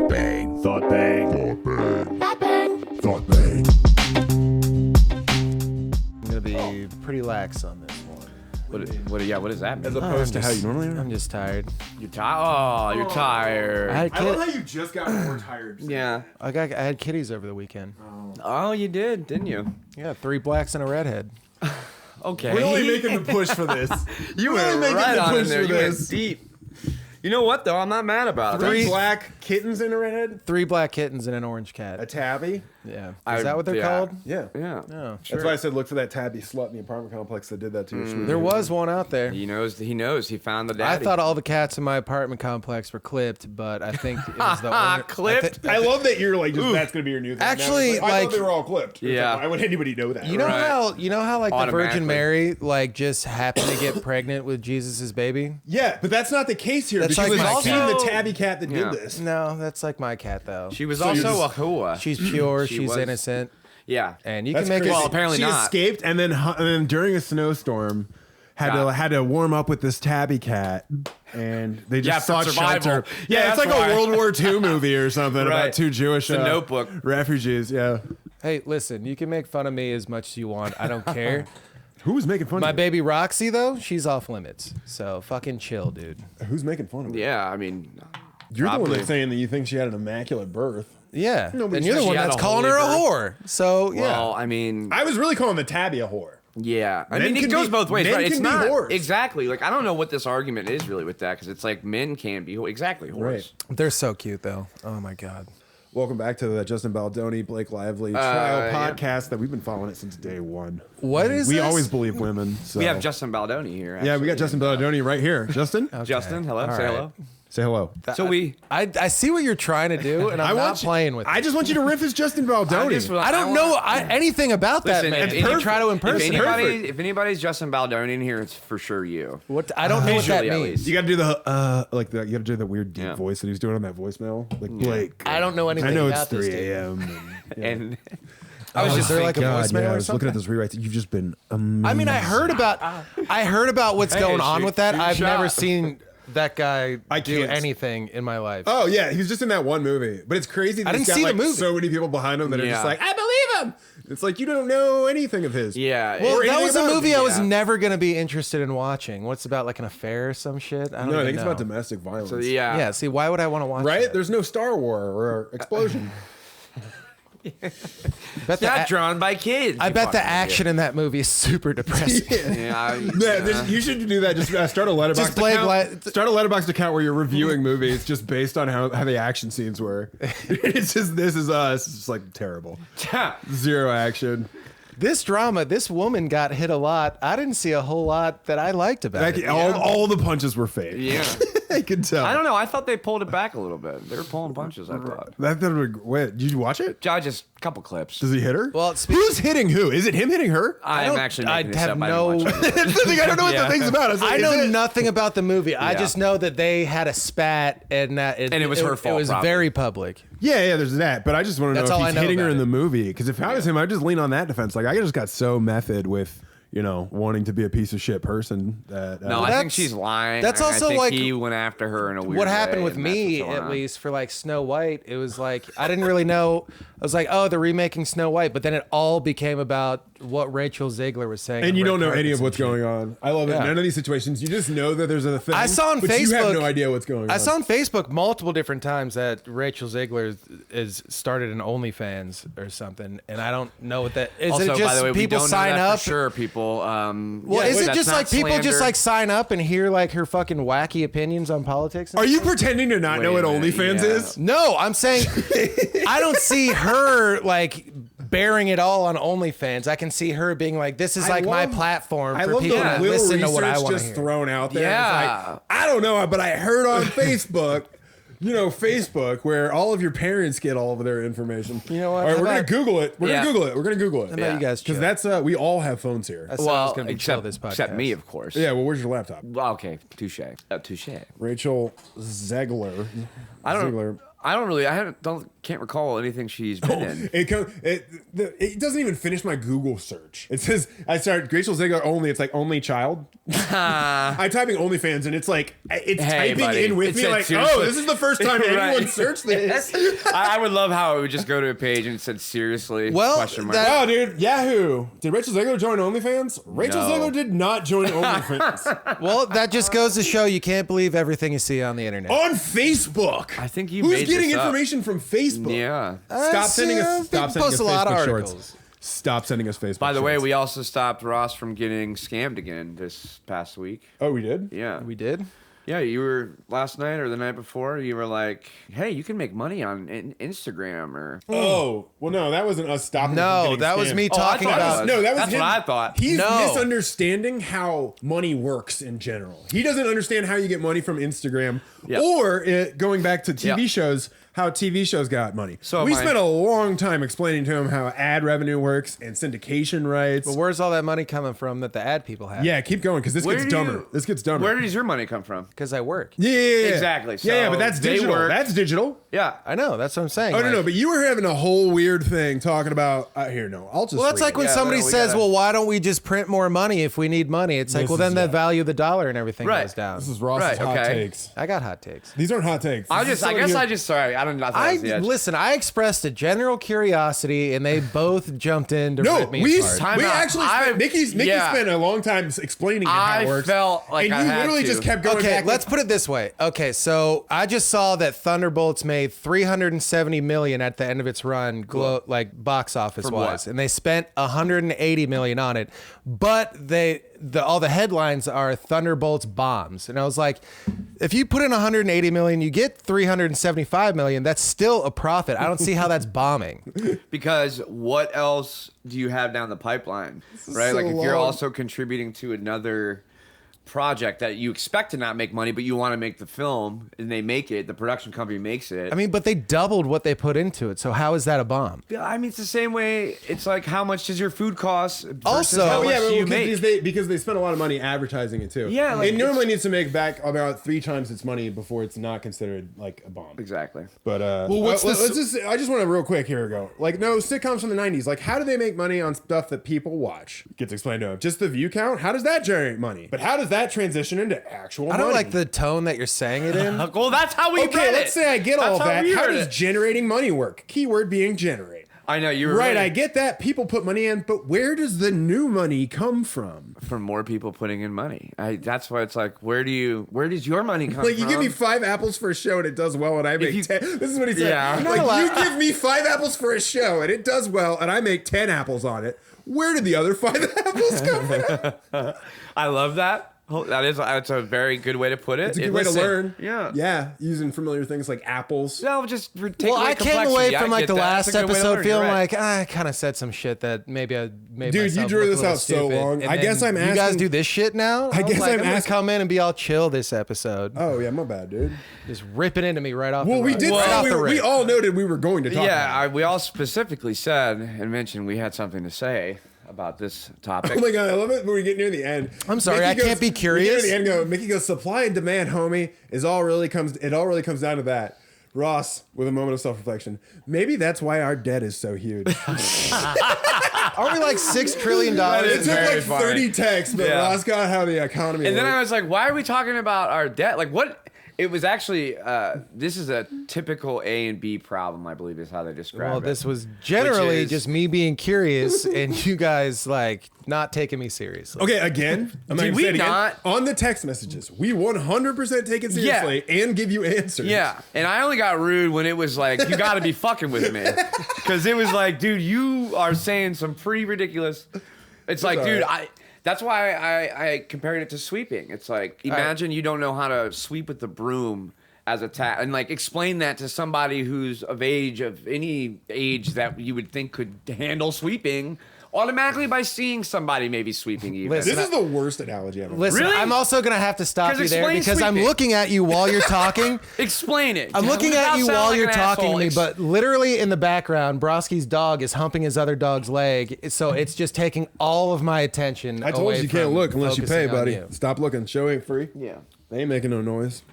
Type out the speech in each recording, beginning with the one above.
bang. Thought bang. Thought bang. Thought bang. Thought bang. I'm gonna be pretty lax on this one. What does that mean? As opposed to how you normally are. I'm just tired. You're tired. Oh, you're tired. I love how you just got more tired. Yeah. I had kitties over the weekend. Oh, you did, didn't you? Yeah, 3 blacks and a redhead. Okay. Really making the push for this. You really went making right the on in push there. for You went this. deep. You know what, though? I'm not mad about it. 3 black kittens in a redhead? 3 black kittens and an orange cat. A tabby? Yeah. I- Is that what they're yeah. called? Yeah. Yeah. Oh, That's sure. why I said look for that tabby slut in the apartment complex that did that to you. There was one out there. He knows. He knows. He found the I daddy. thought all the cats in my apartment complex were clipped, but I think it was the owner. Clipped? I love that you're like, just, that's going to be your new thing. Actually, Now, I like- thought they were all clipped. It's Yeah. like, why would anybody know that? You know Right. how like the Automatically. Virgin Mary like just happened to get pregnant with Jesus' baby? Yeah, but that's not the case here. That's Because like we've my seen cat. the tabby cat that Yeah. did this. No, that's like my cat though. She was So you're also just- a hua. She's pure, She she's was- innocent, Yeah. and you That's can make crazy. Well, it. apparently she not. escaped, and then during a snowstorm, had to warm up with this tabby cat, and they Yeah, just for sought survival. shelter. Yeah, Yeah, it's that's like why. a World War II movie or something Right. about 2 Jewish The Notebook. refugees. Yeah, Hey, listen, you can make fun of me as much as you want. I don't care. who was making fun My of you? baby Roxy though, she's off limits. So fucking chill, dude. Who's making fun of you? Yeah. I mean, You're the one probably. that's saying that you think she had an immaculate birth. Yeah, Nobody and you're said the she one had that's a calling her a holy whore. So yeah, well, I mean, I was really calling the tabby a whore. yeah. I Men mean, can it goes be- both ways, men right? It's can be not whores. exactly like I don't know what this argument is really with that because it's like men can be exactly whores. Right. they're so cute though. Oh my god. Welcome back to the Justin Baldoni, Blake Lively trial podcast that we've been following it since day one. What is We this? always believe women. So. We have Justin Baldoni here. Yeah, we got actually. Justin Baldoni right here. Justin, Justin, hello. All Say right. hello. say hello. So we. I see what you're trying to do, and I'm not playing with. I it. just want you to riff as Justin Baldoni. I don't know anything about that Listen, man. if And you try to impersonate. If anybody's Justin Baldoni in here, it's for sure you. What I don't know what that Visually, at means. least. You got to do the you got to do the weird deep Yeah. voice that he's doing on that voicemail, like Blake. I don't know anything I know it's about this 3 dude. a.m. and- And I was Oh, just there like a God, voicemail yeah, I or was something. looking at those rewrites. You've just been amazing. I mean, I heard about what's Hey, going on shoot- with that. shoot I've shot. never seen that guy I do can't. anything in my life. Oh yeah, he was just in that one movie. But it's crazy that I he's didn't got see the like movie. so many people behind him that are Yeah. just like, I believe him. It's like you don't know anything of his. yeah. Well, Or that anything was a about movie him. I was Yeah. never going to be interested in watching. What's about like an affair or some shit? I don't No, I even think it's know. about domestic violence. So yeah. Yeah, see, why would I want to watch Right? that? There's no Star War or explosion. Bet the Not a- drawn by kids. I you bet the fucking action in that movie is super depressing. idiot. Yeah. You should do that. Just start a letterbox Just Blake account. Start a letterbox account where you're reviewing movies just based on how the action scenes were. It's just This Is Us. It's just like terrible. Zero action. This drama, this woman got hit a lot. I didn't see a whole lot that I liked about Like, it. all the punches were fake. Yeah. I could tell. I don't know. I thought they pulled it back a little bit. They were pulling punches. I thought. Wait, did you watch it? Just a couple clips. Does he hit her? Well, who's hitting who? Is it him hitting her? I am actually I making this have up. no- I didn't watch it. That's the thing. I don't know what Yeah. the thing's about. It's like, I is know it- nothing about the movie. I Yeah. just know that they had a spat and that And it was her fault, It was probably. very public. Yeah, there's that. But I just want to That's know all if I he's know hitting her about in it. the movie. Because if I was him, I'd just lean on that defense. Like, I just got so method with, wanting to be a piece of shit person. That, No, I think that's- she's lying. that's I also think like he went after her in a weird What happened way, with and that's me, what's going at on. least for like Snow White, it was like I didn't really know. I was like, oh, they're remaking Snow White, but then it all became about what Rachel Ziegler was saying. and on you red don't know any carpets of what's and shit. going on. I love it. Yeah. None of these situations. You just know that there's a thing. I saw on but you have Facebook- no idea what's going on. I saw on Facebook multiple different times that Rachel Ziegler is started an OnlyFans or something, and I don't know what that is. Also, it just by the way, we people don't sign know that up? for sure. People. Well, is it that's just not like people just slander. like sign up and hear like her fucking wacky opinions on politics? and Are you stuff? pretending to not know Wait what a minute, OnlyFans yeah. is? No, I'm saying I don't see her like bearing it all on OnlyFans. I can see her being like, "This is I like my love- platform I for love people the to little listen to what I research want to just hear." thrown out there. Yeah. It's like, I don't know, but I heard on Facebook. Facebook, where all of your parents get all of their information. You know what? All right, How we're gonna about- Google it. We're Yeah. gonna Google it. We're gonna Google it. How about you guys chill? Because that's we all have phones here. That's how it's Well, gonna be chill except, this podcast. except me, of course. Yeah. Well, where's your laptop? Well, okay. Touche. Touche. Rachel Ziegler. I don't. Ziegler. I don't really. I don't can't recall anything she's been in. It doesn't even finish my Google search. It says Rachel Zegler only. It's like only child. I'm typing OnlyFans and it's like it's Hey, typing buddy. in with It me said like, seriously. oh, this is the first time Right. anyone searched this. I would love how it would just go to a page and it said seriously. Well, question mark. Wow, dude, Yahoo! Did Rachel Zegler join OnlyFans? Rachel No. Zegler did not join OnlyFans. Well, that just goes to show you can't believe everything you see on the internet. On Facebook. I think you Who's made getting this up. information from Facebook? Yeah. Stop sending us. Stop sending us post a lot of Facebook articles. shorts. Stop sending us Facebook. By the way, shorts. we also stopped Ross from getting scammed again this past week. Oh, we did. Yeah. We did. Yeah, you were last night or the night before. You were like, "Hey, you can make money on Instagram." Or Oh, well, no, that wasn't us stopping. him from No, getting that was scammed. me Oh, I talking thought it about. was. No, that was That's him. what I thought. He's No. misunderstanding how money works in general. He doesn't understand how you get money from Instagram Yeah. or going back to TV Yeah. shows, how TV shows got money. So we am I. spent a long time explaining to him how ad revenue works and syndication rights. But where's all that money coming from that the ad people have? Yeah, keep going because this Where gets do dumber. you- This gets dumber. Where does your money come from? Because I work. yeah. Exactly. Yeah, but So that's they digital. work- That's digital. Yeah. I know. That's what I'm saying. Oh, no, like- no, but you were having a whole weird thing talking about. Here, no, I'll just. Well, that's read like it. when Yeah, somebody well, we says, gotta- "Well, why don't we just print more money if we need money?" It's like, This well, then is- the yeah. value of the dollar and everything Right. goes down. This is Ross's Right, hot okay. takes. I got hot takes. These aren't hot takes. I This is guess something I you- just sorry. I don't know. Listen. I expressed a general curiosity, and they both jumped in to No, rip me we apart. Time we out. actually I- spent, Mickey yeah. spent a long time explaining how I it works. felt like and I you had literally to. just kept going Okay, back. let's put it this way. Okay, so I just saw that Thunderbolts made 370 million at the end of its run, like box office From wise, what? and they spent 180 million on it. But all the headlines are Thunderbolts bombs, and I was like, if you put in 180 million, you get 375 million. That's still a profit. I don't see how that's bombing. Because what else do you have down the pipeline, right? so Like if you're long. also contributing to another project that you expect to not make money, but you want to make the film, and they make it, the production company makes it. I mean, but they doubled what they put into it. So how is that a bomb? Yeah, I mean, it's the same way. It's like, how much does your food cost? Versus Also- how Oh, much yeah, do you because make? they spend a lot of money advertising it too. Yeah, like, it normally it's- needs to make back about 3 times its money before it's not considered like a bomb. Exactly. But what's let's this? I just want to real quick. Here we go. Like no sitcoms from the '90s. Like how do they make money on stuff that people watch? Gets explained to them. Just the view count. How does that generate money? But how does that transition into actual I don't money? like the tone that you're saying it in. Well, that's how we Okay, read let's it. say I get all That's that. we How read does it. generating money work? Keyword being generate. I know you were Right, really- I get that. People put money in, but where does the new money come from? from more people putting in money. That's why it's like, where does your money come Like you from? give me 5 apples for a show and it does well, and I make you- 10. This is what he said. Yeah. Like you give me 5 apples for a show and it does well, and I make 10 apples on it. Where did the other 5 apples come from? I love that. That's a very good way to put it. It's a good way to Listen, learn. Yeah. Yeah, using familiar things like apples. No, just take Well, away I came complexity. away I from like get the that. last That's a good way to episode learn. feeling You're right. like I kind of said some shit that maybe I made. Dude, you myself drew look a this little out so stupid. long. And I guess then I'm You guys asking- do this shit now. I was guess like, I'm gonna asking- come in and be all chill this episode. Oh yeah, my bad, dude. Just ripping into me right off. Well, the we rip. did right say off we, the we rip. all noted we were going to talk about it. Yeah, we all specifically said and mentioned we had something to say about this topic. Oh my god, I love it when we get near the end. I'm sorry, I can't be we get curious. near the end, Mickey goes, supply and demand, homie, it all really comes down to that. Ross, with a moment of self-reflection, maybe that's why our debt is so huge. Aren't we like $6 trillion? That It is took very like funny. 30 texts, but Yeah. Ross got how the economy And then works. I was like, why are we talking about our debt? Like, what? It was actually, this is a typical A and B problem, I believe is how they describe Well, it. this was generally Which is- just me being curious and you guys like not taking me seriously. Okay, again, I'm Did gonna we say it again. not- On the text messages, we 100% take it seriously and give you answers. Yeah, and I only got rude when it was like, you got to be fucking with me. Because it was like, dude, you are saying some pretty ridiculous. It's like, all dude, right. that's why I compared it to sweeping. It's like, imagine you don't know how to sweep with the broom as a task. And like, explain that to somebody who's of any age that you would think could handle sweeping automatically by seeing somebody maybe sweeping even. Listen, This is the worst analogy ever. Listen, Really? I'm also gonna have to stop 'Cause you there explain because I'm sweeping. looking at you while you're talking. Explain it. I'm looking Without at you sounding while like you're an talking to asshole. me, but literally in the background, Broski's dog is humping his other dog's leg, so it's just taking all of my attention. I told away you you can't from look unless you pay, focusing on buddy. you. Stop looking. Show ain't free. Yeah. They ain't making no noise.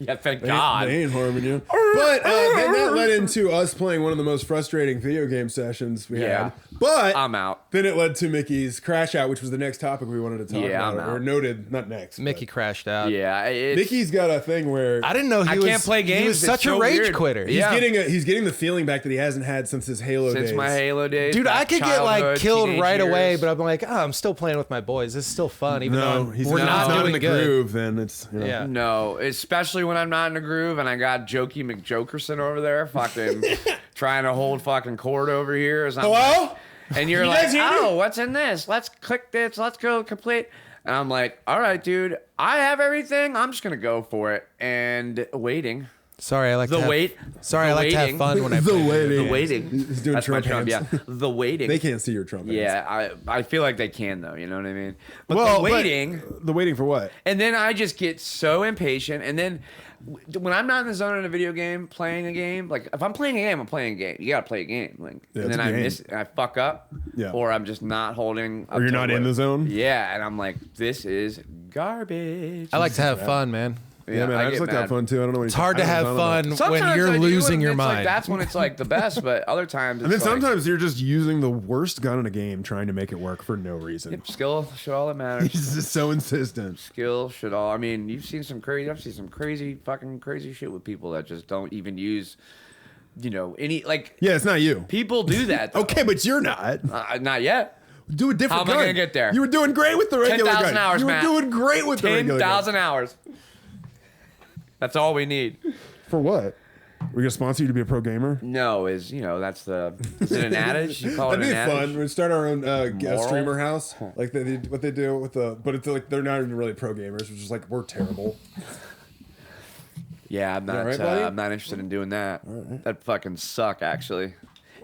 Yeah, thank They God. ain't harming you. But then that led into us playing one of the most frustrating video game sessions we Yeah. had. But I'm out. Then it led to Mickey's crash out, which was the next topic we wanted to talk Yeah, about. I'm out. Or noted, not next. Mickey crashed out. Yeah, Mickey's got a thing where I didn't know I can't play games. He was It's such so a rage weird. quitter. he's Yeah. getting the feeling back that he hasn't had since his Halo days. Since my Halo days, Dude, back I could get like childhood, killed teenage right away, years. but I'm like, oh, I'm still playing with my boys. This is still fun, even No, though he's we're not not in doing the good. groove. Then it's Yeah. No, especially when I'm not in a groove and I got Jokey McJokerson over there, fucking trying to hold fucking cord over here. As I'm Hello? like- and you're You like, guys hear me? oh, what's in this? Let's click this. Let's go complete. And I'm like, all right, dude, I have everything. I'm just gonna go for it. And waiting. Sorry, I like The to have, wait. Sorry, The I like to have waiting. fun when I The play video waiting. The games. waiting. He's doing That's my Trump Trump. hands. Yeah, the waiting. They can't see your Trump hands. Yeah, I feel like they can though. You know what I mean? But Well, the waiting. The waiting for what? And then I just get so impatient. And then when I'm not in the zone in a video game, playing a game, like if I'm playing a game, I'm playing a game. You gotta play a game. Like, Yeah, and it's then a I game. miss, and I fuck up, Yeah. or I'm just not holding. Or you're not in the zone? Yeah, and I'm like, this is garbage. I like to have fun, man. Yeah, man, I just get like to have mad. fun too. I don't know what It's hard to have fun Sometimes when you're I do, losing and your it's like, mind. that's when it's like the best, but other times it's And then like, sometimes you're just using the worst gun in a game trying to make it work for no reason. skill should all that matters. He's just so insistent. Skill should all. I mean, I've seen some crazy fucking crazy shit with people that just don't even use, any like. Yeah, it's not you. People do that. Though. Okay, but you're not. Not yet. Do a different How am I gun. gonna get there? You were doing great with the regular gun. 10,000 hours, You were Matt. doing great with the regular gun. 10,000 hours. That's all we need. For what? We're gonna sponsor you to be a pro gamer? No, is is it an adage? You call That'd it be an adage? fun. We'd start our own Moral? streamer house, like what they do with but it's like they're not even really pro gamers. It's just like we're terrible. Yeah, I'm not. right, buddy? I'm not interested in doing that. That'd fucking suck, actually.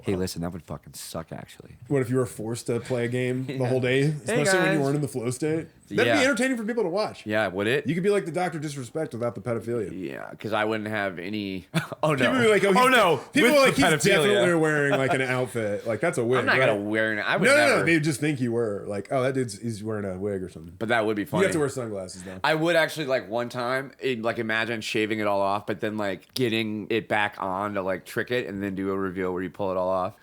Hey, listen, that would fucking suck, actually. What if you were forced to play a game the whole day, especially when you guys. weren't in the flow state? That'd Yeah. be entertaining for people to watch. Yeah, would it? You could be like the Dr. Disrespect without the pedophilia. Yeah, because I wouldn't have any. Oh no! People would be like, oh no! People with are like, the he's definitely pedophilia. wearing like an outfit. Like that's a wig. I'm not right? gonna wear it. I would No, never. no. They just think you were like, oh, that he's wearing a wig or something. But that would be You funny. have to wear sunglasses though. I would actually like one time, imagine shaving it all off, but then like getting it back on to like trick it, and then do a reveal where you pull it all off.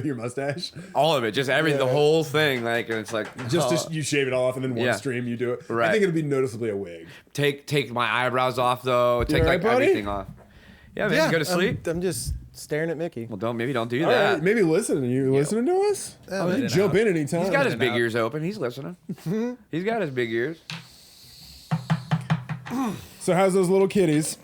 Your mustache. All of it, just everything, the whole thing, like, and it's like Just you shave it off and then one Yeah. stream you do it. Right. I think it'd be noticeably a wig. take my eyebrows off though, take all like right, buddy? everything off. Yeah, man, go to sleep. I'm just staring at Mickey. Well, maybe don't do All that. right, maybe listen. You listening to us? I'm You in can and jump out. in anytime. He's got his and big out. ears open. He's listening. He's got his big ears. So how's those little kitties?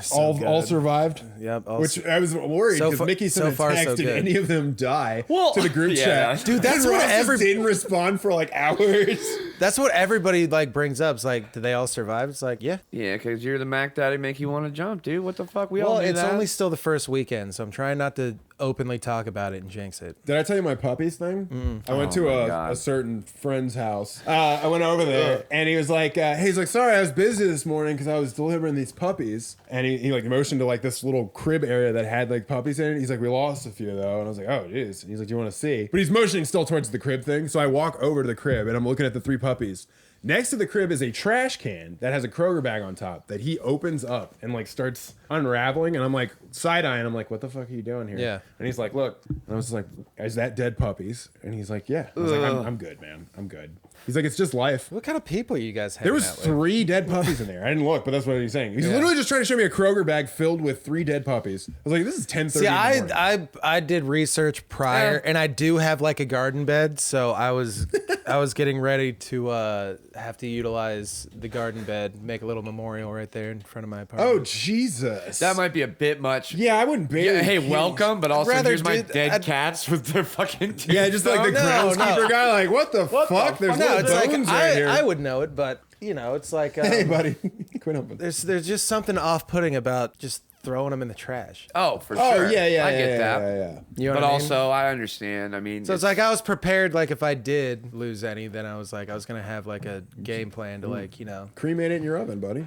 So all good. survived. Yep. Which I was worried So because fa- Mickey sent so a far, so text and good. any of them die Well, to the group yeah. chat. Dude, that's And what Ross just every- didn't respond for like hours. That's what everybody like brings up. It's like, do they all survive? It's like, yeah. Yeah, because you're the Mac Daddy, make you want to jump, dude. What the fuck? We all Well, do it's that. only still the first weekend, so I'm trying not to openly talk about it and jinx it. Did I tell you my puppies thing? I went Oh to my a God. certain friend's house. I went over there and he was like, he's like, sorry, I was busy this morning because I was delivering these puppies. And he like motioned to like this little crib area that had like puppies in it. He's like, we lost a few though. And I was like, oh, geez. And he's like, do you want to see? But he's motioning still towards the crib thing. So I walk over to the crib and I'm looking at the 3 puppies. Next to the crib is a trash can that has a Kroger bag on top that he opens up and like starts unraveling. And I'm like side-eyeing. I'm like, what the fuck are you doing here? Yeah. And he's like, look. And I was like, is that dead puppies? And he's like, yeah. I was like, I'm good, man. I'm good. He's like, it's just life. What kind of people are you guys hanging There was out with? 3 dead puppies in there. I didn't look, but that's what he's saying. He's literally just trying to show me a Kroger bag filled with 3 dead puppies. I was like, this is 10:30 See, in the morning. I did research prior, and I do have like a garden bed, so I was getting ready to have to utilize the garden bed, make a little memorial right there in front of my apartment. Oh, Jesus. That might be a bit much. Yeah, I wouldn't bury Yeah, hey, kids. welcome, but also rather here's my do- dead I'd- cats with their fucking Yeah, just like the No, groundskeeper no. guy, like, what the fuck? There's no, little it's like bones right here. I would know it, but you know, it's like Hey, buddy. Quit open. there's just something off-putting about just throwing them in the trash. Oh, for Oh, sure. yeah, I get that. yeah. You know But what I mean? also, I understand. I mean, So it's like I was prepared. Like if I did lose any, then I was gonna have like a game plan to like Cremate it in your oven, buddy.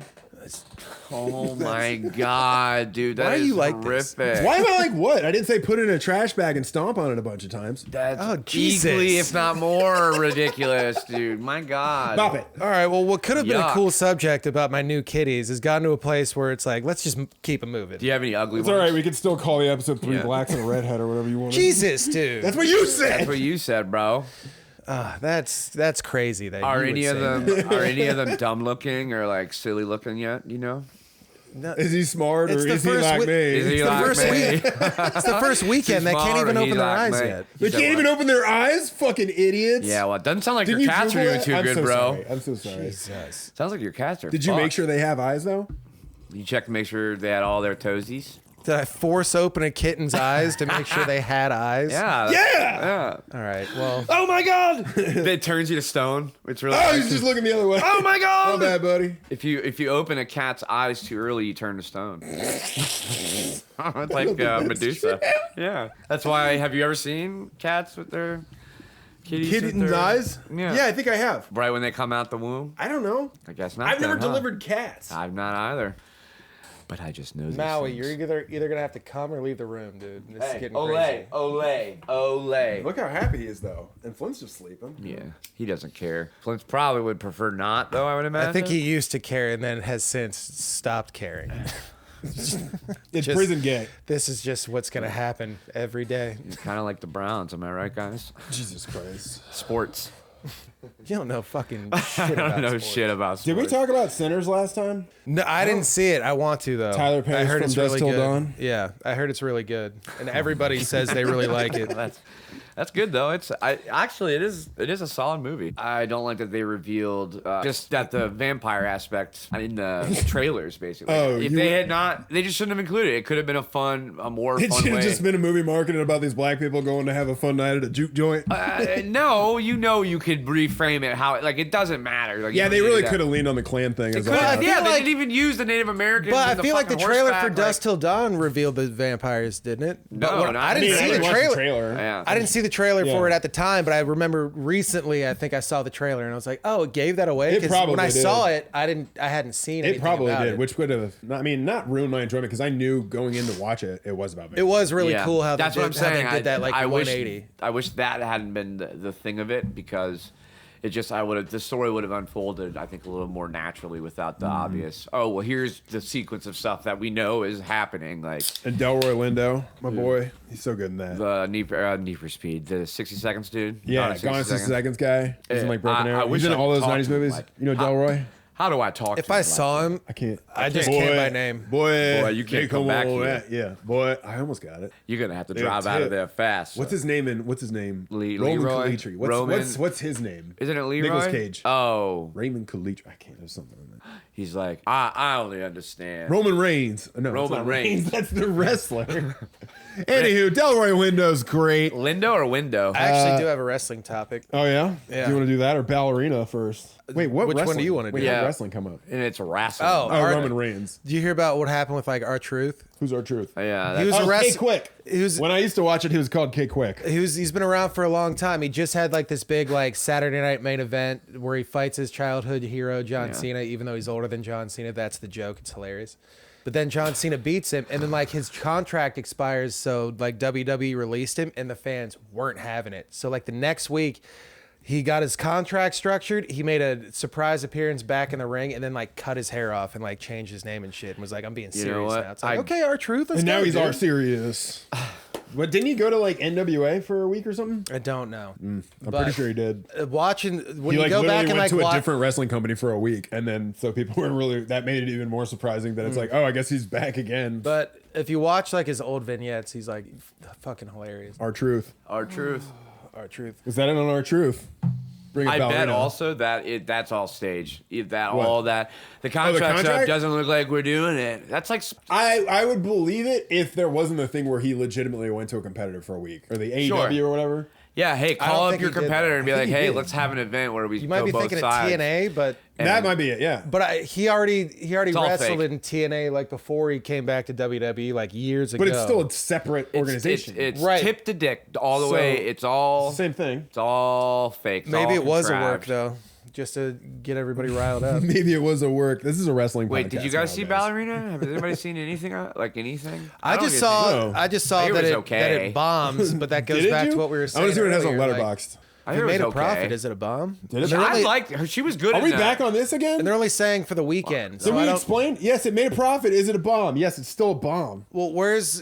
Oh my god, dude, that Why are is you like this? horrific. Why am I like what? I didn't say put it in a trash bag and stomp on it a bunch of times. That's Oh, Jesus. equally, if not more, ridiculous, dude. My god. Stop it. All right, well, what could have been a Yuck. cool subject about my new kitties has gotten to a place where it's like, let's just keep them moving. Do you have any ugly It's ones? all right. We can still call the episode Three Yeah. Blacks and a Redhead or whatever you want. Jesus, dude. That's what you said. That's what you said, bro. That's crazy. That Are you would any of say them that. are any of them dumb looking or like silly looking yet? You know? Is he smart It's or the is he first like week- me? Is he the like first me? week. It's the first weekend. They can't smart even or open he their like eyes me? yet. They can't even open their eyes? Fucking idiots. Yeah, well, it doesn't sound like Didn't your you cats are Google doing it? too I'm good, so bro. Sorry. I'm so sorry. Jesus. Sounds like your cats are. Did you make fucked. sure they have eyes though? You checked to make sure they had all their toesies? Did I force open a kitten's eyes to make sure they had eyes? Yeah. Yeah. All right. Well, Oh my god! It turns you to stone. It's really. Oh, he's just looking the other way. Oh my god! My bad, buddy. If you open a cat's eyes too early, you turn to stone. It's like Medusa. Yeah. That's why. Have you ever seen cats with their kitties? with Kitten's their- eyes? Yeah. I think I have. Right when they come out the womb. I don't know. I guess not. I've never then, huh? delivered cats. I've not either. But I just know these Maui, things. you're either gonna have to come or leave the room, dude. This is Hey, getting ole, crazy. ole. Look how happy he is though. And Flint's just sleeping. Yeah, he doesn't care. Flint probably would prefer not, though. I would imagine. I think he used to care and then has since stopped caring. It's Just- prison gay. This is just what's gonna happen every day. He's kind of like the Browns. Am I right, guys? Jesus Christ. Sports. You don't know fucking shit I about don't know sports. shit about sports. Did we talk about Sinners last time? No, I didn't see it. I want to though. Tyler Perry I heard from it's Dusk really Till good. Dawn? Yeah, I heard it's really good, and everybody says they really like it. That's good though. It is a solid movie. I don't like that they revealed just that the vampire aspect in the trailers basically. Oh, if you they were- had not, they just shouldn't have included it. It could have been a more It fun should way. have just been a movie marketing about these black people going to have a fun night at a juke joint. No, you could reframe it how like it doesn't matter. Like, Yeah, you they don't really need that. could have leaned on the Klan thing. As Could've- a- yeah, feel they like- didn't even use the Native Americans. But I and the feel like the fucking trailer horseback, for Dusk like- Till Dawn revealed the vampires, didn't it? No, But not I in didn't the see the trailer. trailer. Yeah. I didn't see the trailer Yeah. for it at the time, but I remember recently. I think I saw the trailer and I was like, "Oh, it gave that away." It 'Cause probably when I did. saw it, I hadn't seen It anything probably about did, it. which would have, not ruined my enjoyment because I knew going in to watch it, it was about me. It was really Yeah. cool how That's they what I'm did, how saying. they did that like I 180. I wish that hadn't been the thing of it because it just the story would have unfolded I think a little more naturally without the obvious. Oh well, here's the sequence of stuff that we know is happening like And Delroy Lindo, my boy, he's so good in that. the Need for Speed, the 60 Seconds dude. Yeah, Gone in Gone in 60 Seconds guy. He's in like Broken I Arrow. wish He's in I all those talked 90s to him, movies. like- You know Delroy? How do I talk? If to I him saw him, I can't. I just can't by name. Boy, you can't hey, come back on, here. Yeah, boy, I almost got it. You're gonna have to Yeah, drive out of tip. there fast. What's his name? What's his name? Roman Leroy? Calitri. Roman? What's his name? Isn't it Leroy? Nicolas Cage. Oh, Raymond Calitri. I can't. There's something in there. he's like I only understand. Roman Reigns. No, it's Roman not Reigns. That's the wrestler. Anywho, Delroy Window's great. Lindo or Window? I actually do have a wrestling topic. Oh yeah. Yeah. Do you want to do that or ballerina first? Wait, what? Which one wrestling? do you wanna do? Wait, how Yeah. did wrestling come up? And it's wrestling. Oh, Oh, Our- Roman Reigns. Do you hear about what happened with like R-Truth? Who's our truth? Yeah, He was Oh, arrested. K Quick. He was When I used to watch it, he was called K Quick. he's been around for a long time. He just had like this big like Saturday night main event where he fights his childhood hero John Cena, even though he's older than John Cena. That's the joke. It's hilarious. But then John Cena beats him, and then like his contract expires, so like WWE released him, and the fans weren't having it. So like the next week, he got his contract structured. He made a surprise appearance back in the ring, and then like cut his hair off and like changed his name and shit, and was like, "I'm being You know serious what? now." It's like, I- okay, R-Truth. And now he's our serious. But didn't he go to like NWA for a week or something? I don't know. I'm But- pretty sure he did. Watching when He you like go literally back and went like to a watch. different wressling company for a week, and then so people were really that made it even more surprising that it's like, oh, I guess he's back again. But if you watch like his old vignettes, he's like fucking hilarious. Our truth. Our truth. R-Truth. Is that it on our truth? Bring it I bet ballerina. also that that's all staged. If that What? all that the contract, contract? stuff doesn't look like we're doing it. That's like I would believe it if there wasn't a thing where he legitimately went to a competitor for a week or the AEW Sure. or whatever. yeah. Hey, don't call up think your he did competitor that. and be I like, think he hey, did. let's have an event where we You might go be both thinking sides. of TNA, but That might be it. Yeah. he already all wrestled fake. in TNA like before he came back to WWE like years ago. But it's still a separate organization. It's Right. tip to dick all the So, way. It's all Same thing. It's all fake. It's maybe all it was a work contrived. though. just to get everybody riled up. Maybe it was a work. This is a wrestling. Wait, did you guys see nowadays. Ballerina? Has anybody seen anything? Like anything? I don't just get saw. No. I just saw I hear that it it was okay. that it bombs, but that goes Did it back do? to what we were I saying. want to see what it has on earlier, like, Letterboxd. I if hear it it made a was profit, okay. is it a bomb? Did it? They're I only- liked her. She was good. Are in we that. back on this again? And they're only saying for the weekend. So Did I we don't. explain? Yes, it made a profit. Is it a bomb? Yes, it's still a bomb. Well, where's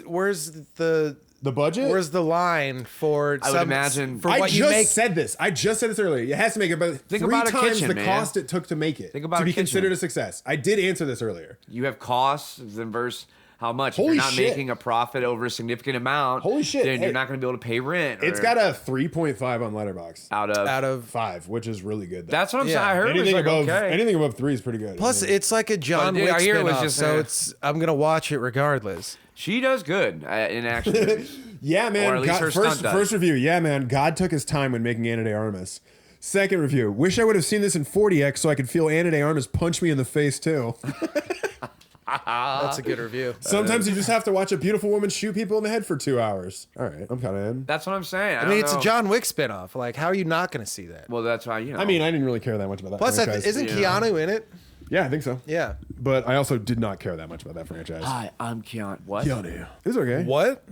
the The budget? where's the line for? I would imagine- for I what you just make. said this. I just said this earlier. It has to make it about Think three about a times kitchen, the man. cost it took to make it Think about to a be kitchen. considered a success. I did answer this earlier. You have costs versus how much. Holy if you're not shit. making a profit over a significant amount, Holy shit, then hey. you're not going to be able to pay rent. It's or got a 3.5 on Letterboxd. out of. 5, which is really good. Though. That's what I'm Yeah. saying. I heard it was anything like above okay. anything above 3 is pretty good. Plus, I mean, it's like a John But, Wick I hear it was spinoff, just, so it's I'm gonna watch it regardless. She does good in action movies. yeah, man. or at least God, her stunt does. first review. Yeah, man. God took his time when making Ana de Armas. Second review. Wish I would have seen this in 40x so I could feel Ana de Armas punch me in the face too. That's a good review. Sometimes you just have to watch a beautiful woman shoot people in the head for 2 hours. All right, I'm kind of in. That's what I'm saying. I mean, it's a John Wick spinoff. Like, how are you not gonna see that? Well, that's why I mean, I didn't really care that much about that. Plus, franchise. isn't Yeah. Keanu in it? Yeah, I think so. Yeah. But I also did not care that much about that franchise. Hi, I'm Keanu. What? Keanu. It was okay. What?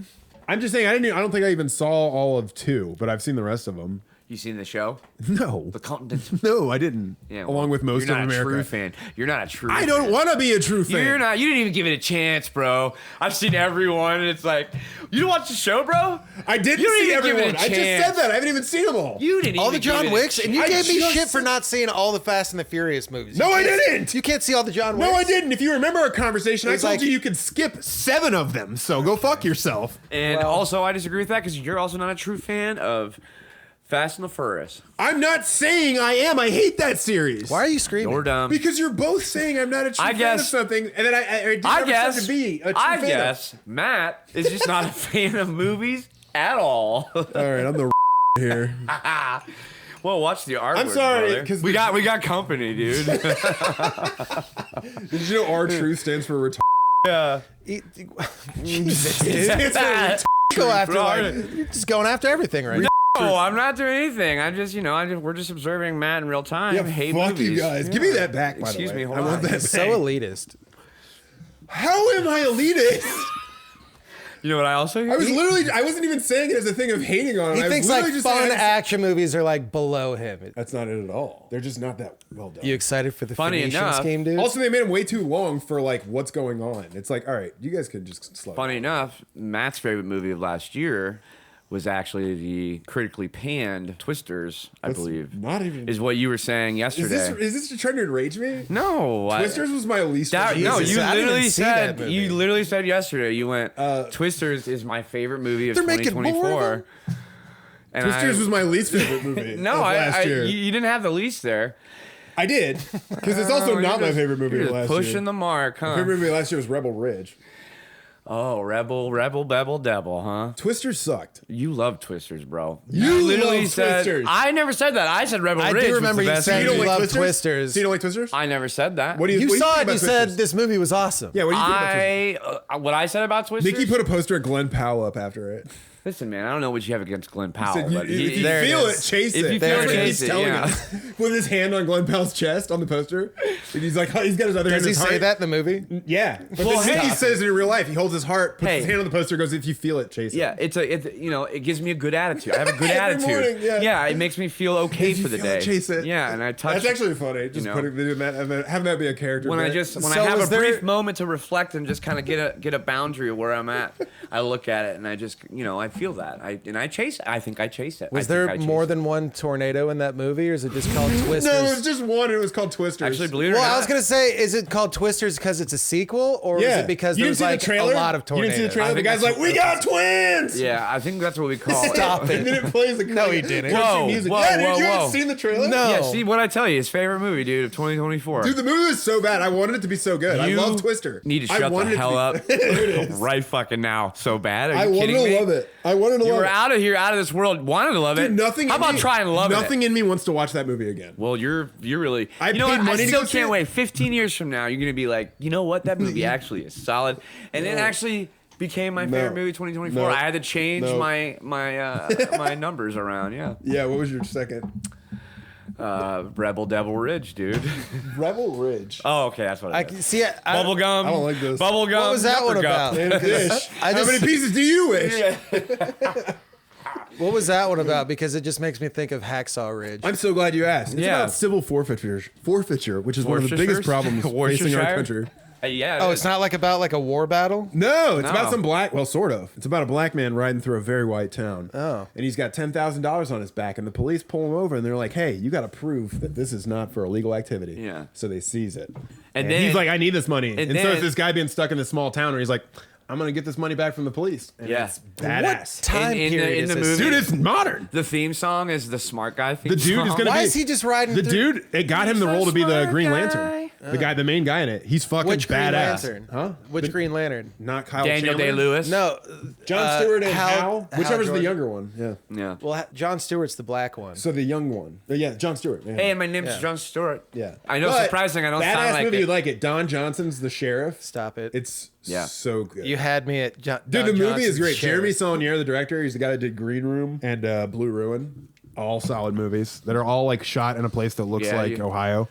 I'm just saying, I don't think I even saw all of 2, but I've seen the rest of them. You seen the show? No. The Continent. No, I didn't. Yeah, Along with most you're of not America. a true fan. You're not a true. I don't fan. want to be a true fan. You're not. You didn't even give it a chance, bro. I've seen everyone, and it's like you didn't watch the show, bro. I didn't You didn't see even give it a everyone. I just chance. said that. I haven't even seen them all. You didn't. All even the John give it a Wicks, and you I gave me just shit for said- not seeing all the Fast and the Furious movies. No, You I can't- didn't. You can't see all the John Wicks. No, I didn't. If you remember our conversation, I It's told like- you could skip 7 of them. So go fuck yourself. And Well- also, I disagree with that because you're also not a true fan of Fast and the Furious. I'm not saying I am. I hate that series. Why are you screaming? You're dumb. Because you're both saying I'm not a true I fan of guess- something, and then I didn't I ever guess. start to be a true I fan. guess Matt is just not a fan of movies at all. All right, I'm the here. Well, watch the artwork. I'm sorry, brother. 'cause we got company, dude. Did you know R true stands for retard? yeah. Jesus, dude. Stands for retard. Go after Right. like, you're just going after everything right now. No, I'm not doing anything. I'm just, we're just observing Matt in real time. Yeah, Hate fuck movies. you guys. Give me that back, by Excuse the way. me, hold I want on. that It's so back. elitist. How am I elitist? You know what I also hear? I wasn't even saying it as a thing of hating on it. He I was thinks like literally just saying fun I just- action movies are like below him. That's not it at all. They're just not that well done. You excited for the Funny Phoenician enough- scheme, dude? Also, they made them way too long for like what's going on. It's like, all right, you guys could just slow. Funny down. enough, Matt's favorite movie of last year was actually the critically panned Twisters, I That's believe. not even. Is what you were saying Is yesterday. this trying to enrage me? No, Twisters was my least. That, favorite. no, Jesus, you I didn't literally even see that said movie. you literally said yesterday. You went Uh, Twisters is my favorite movie of They're making more of 2024. And Twisters I- was my least favorite movie. no, of last year. you didn't have the least there. I did because it's also Oh, not you're my just- favorite movie You're of just last pushing year. the mark, huh? My favorite movie last year was Rebel Ridge. Oh, Rebel, Bebel, Devil, huh? Twisters sucked. You love Twisters, bro. You literally love said. Twisters. I never said that. I said Rebel I do Ridge. was remember the you best saying movie. you love Twisters. So you don't like Twisters? I never said that. What do you? You what do saw think it. You about said Twisters? this movie was awesome. Yeah. What do you think about Twisters? What I said about Twisters? Nikki put a poster of Glenn Powell up after it. Listen, man, I don't know what you have against Glenn Powell, Said, but if you there it feel is. it, chase If it. you feel That's it, what chase he's it, telling yeah. us. With his hand on Glenn Powell's chest on the poster. And he's like, he's got his other hand Does in he his say heart. that in the movie? Yeah. But Well, then Nikki hey. says it in real life. He holds his heart, puts Hey. his hand on the poster, goes, if you feel it, chase it. yeah, it gives me a good attitude. I have a good Every attitude. morning, yeah. it makes me feel okay If you for the feel day. it, chase it. Yeah, and I touch. That's actually funny. Just know. doing that and then having that be a character. when I bit. when So I have was a there- brief moment to reflect and just kind of get a boundary of where I'm at. I look at it and I just I feel that. I chase it. I think I chase it. Was there more than one tornado in that movie, or is it just called Twisters? No, it was just one. And it was called Twisters. Actually, believe it or Well, not. I was gonna say, is it called Twisters because it's a sequel, or is it because you there's didn't see like the trailer? a lot of You tornadoes? didn't see the trailer? I The think guy's that's- like, we got twins! Yeah, I think that's what we call it. Stop And then it. it plays the No, he didn't. country Whoa, music. whoa, Yeah, dude, whoa, you whoa. haven't seen the trailer? No. Yeah, see what I tell you, his favorite movie, dude, of 2024. Dude, the movie was so bad. I wanted it to be so good. I You love Twister. Need to I shut wanted the it to hell be- up There it is. right fucking now. So bad. Are you I wanted kidding to me? love it. I wanted to You love were it. out of here, out of this world, wanted to love it. Dude, nothing. How in about me, trying to love Nothing it? in me wants to watch that movie again. Well, you're really. I you know paid what? I money to still go see can't it. wait. 15 years from now, you're gonna be like, you know what? That movie actually is solid, and it actually became my favorite movie 2024. No. I had to change No. my my numbers around. Yeah. Yeah, what was your second? Rebel Devil Ridge, dude. Rebel Ridge. Oh, okay, that's what I I can see it. Bubblegum. I don't like this. Bubblegum. What was that one about? And a dish. I How just- many pieces do you wish? What was that one about? Because it just makes me think of Hacksaw Ridge. I'm so glad you asked. It's Yeah. about civil forfeiture, which is one of the biggest Worcestershire? problems facing our Worcestershire? country. Yeah. Oh, it's not like about like a war battle? No, it's about No. some black. Well, sort of. It's about a black man riding through a very white town. Oh. and he's got $10,000 on his back, and the police pull him over, and they're like, "Hey, you got to prove that this is not for illegal activity." Yeah. So they seize it, And and then- he's like, "I need this money." And, so then- it's this guy being stuck in this small town, where he's like, "I'm gonna get this money back from the police." And Yeah. it's badass. Time In the- period in is the this? movie- Dude, it's modern. The theme song is the smart guy theme The dude is song. gonna Why be is he just riding the through- dude. It got him the He's role a to be the smart Green guy. Lantern. The main guy in it. He's fucking Which Green badass. Lantern? Huh? Which Green Lantern? Not Kyle Daniel Chandler? Day-Lewis. No. John Stewart and Hal. Hal Whichever's the Jordan. younger one. Yeah. Yeah. Well, John Stewart's the black one. So the young one. Yeah, John Stewart. Yeah. Hey, my name's Yeah. John Stewart. Yeah. I know, But surprising. I don't badass sound like movie, it. you'd like it. Don Johnson's the sheriff. Stop it. It's Yeah. so good. You had me at Dude, Don the movie Johnson's is great. sheriff. Jeremy Saulnier, the director, he's the guy that did Green Room and Blue Ruin. All solid movies that are all like shot in a place that looks Yeah, like you- Ohio.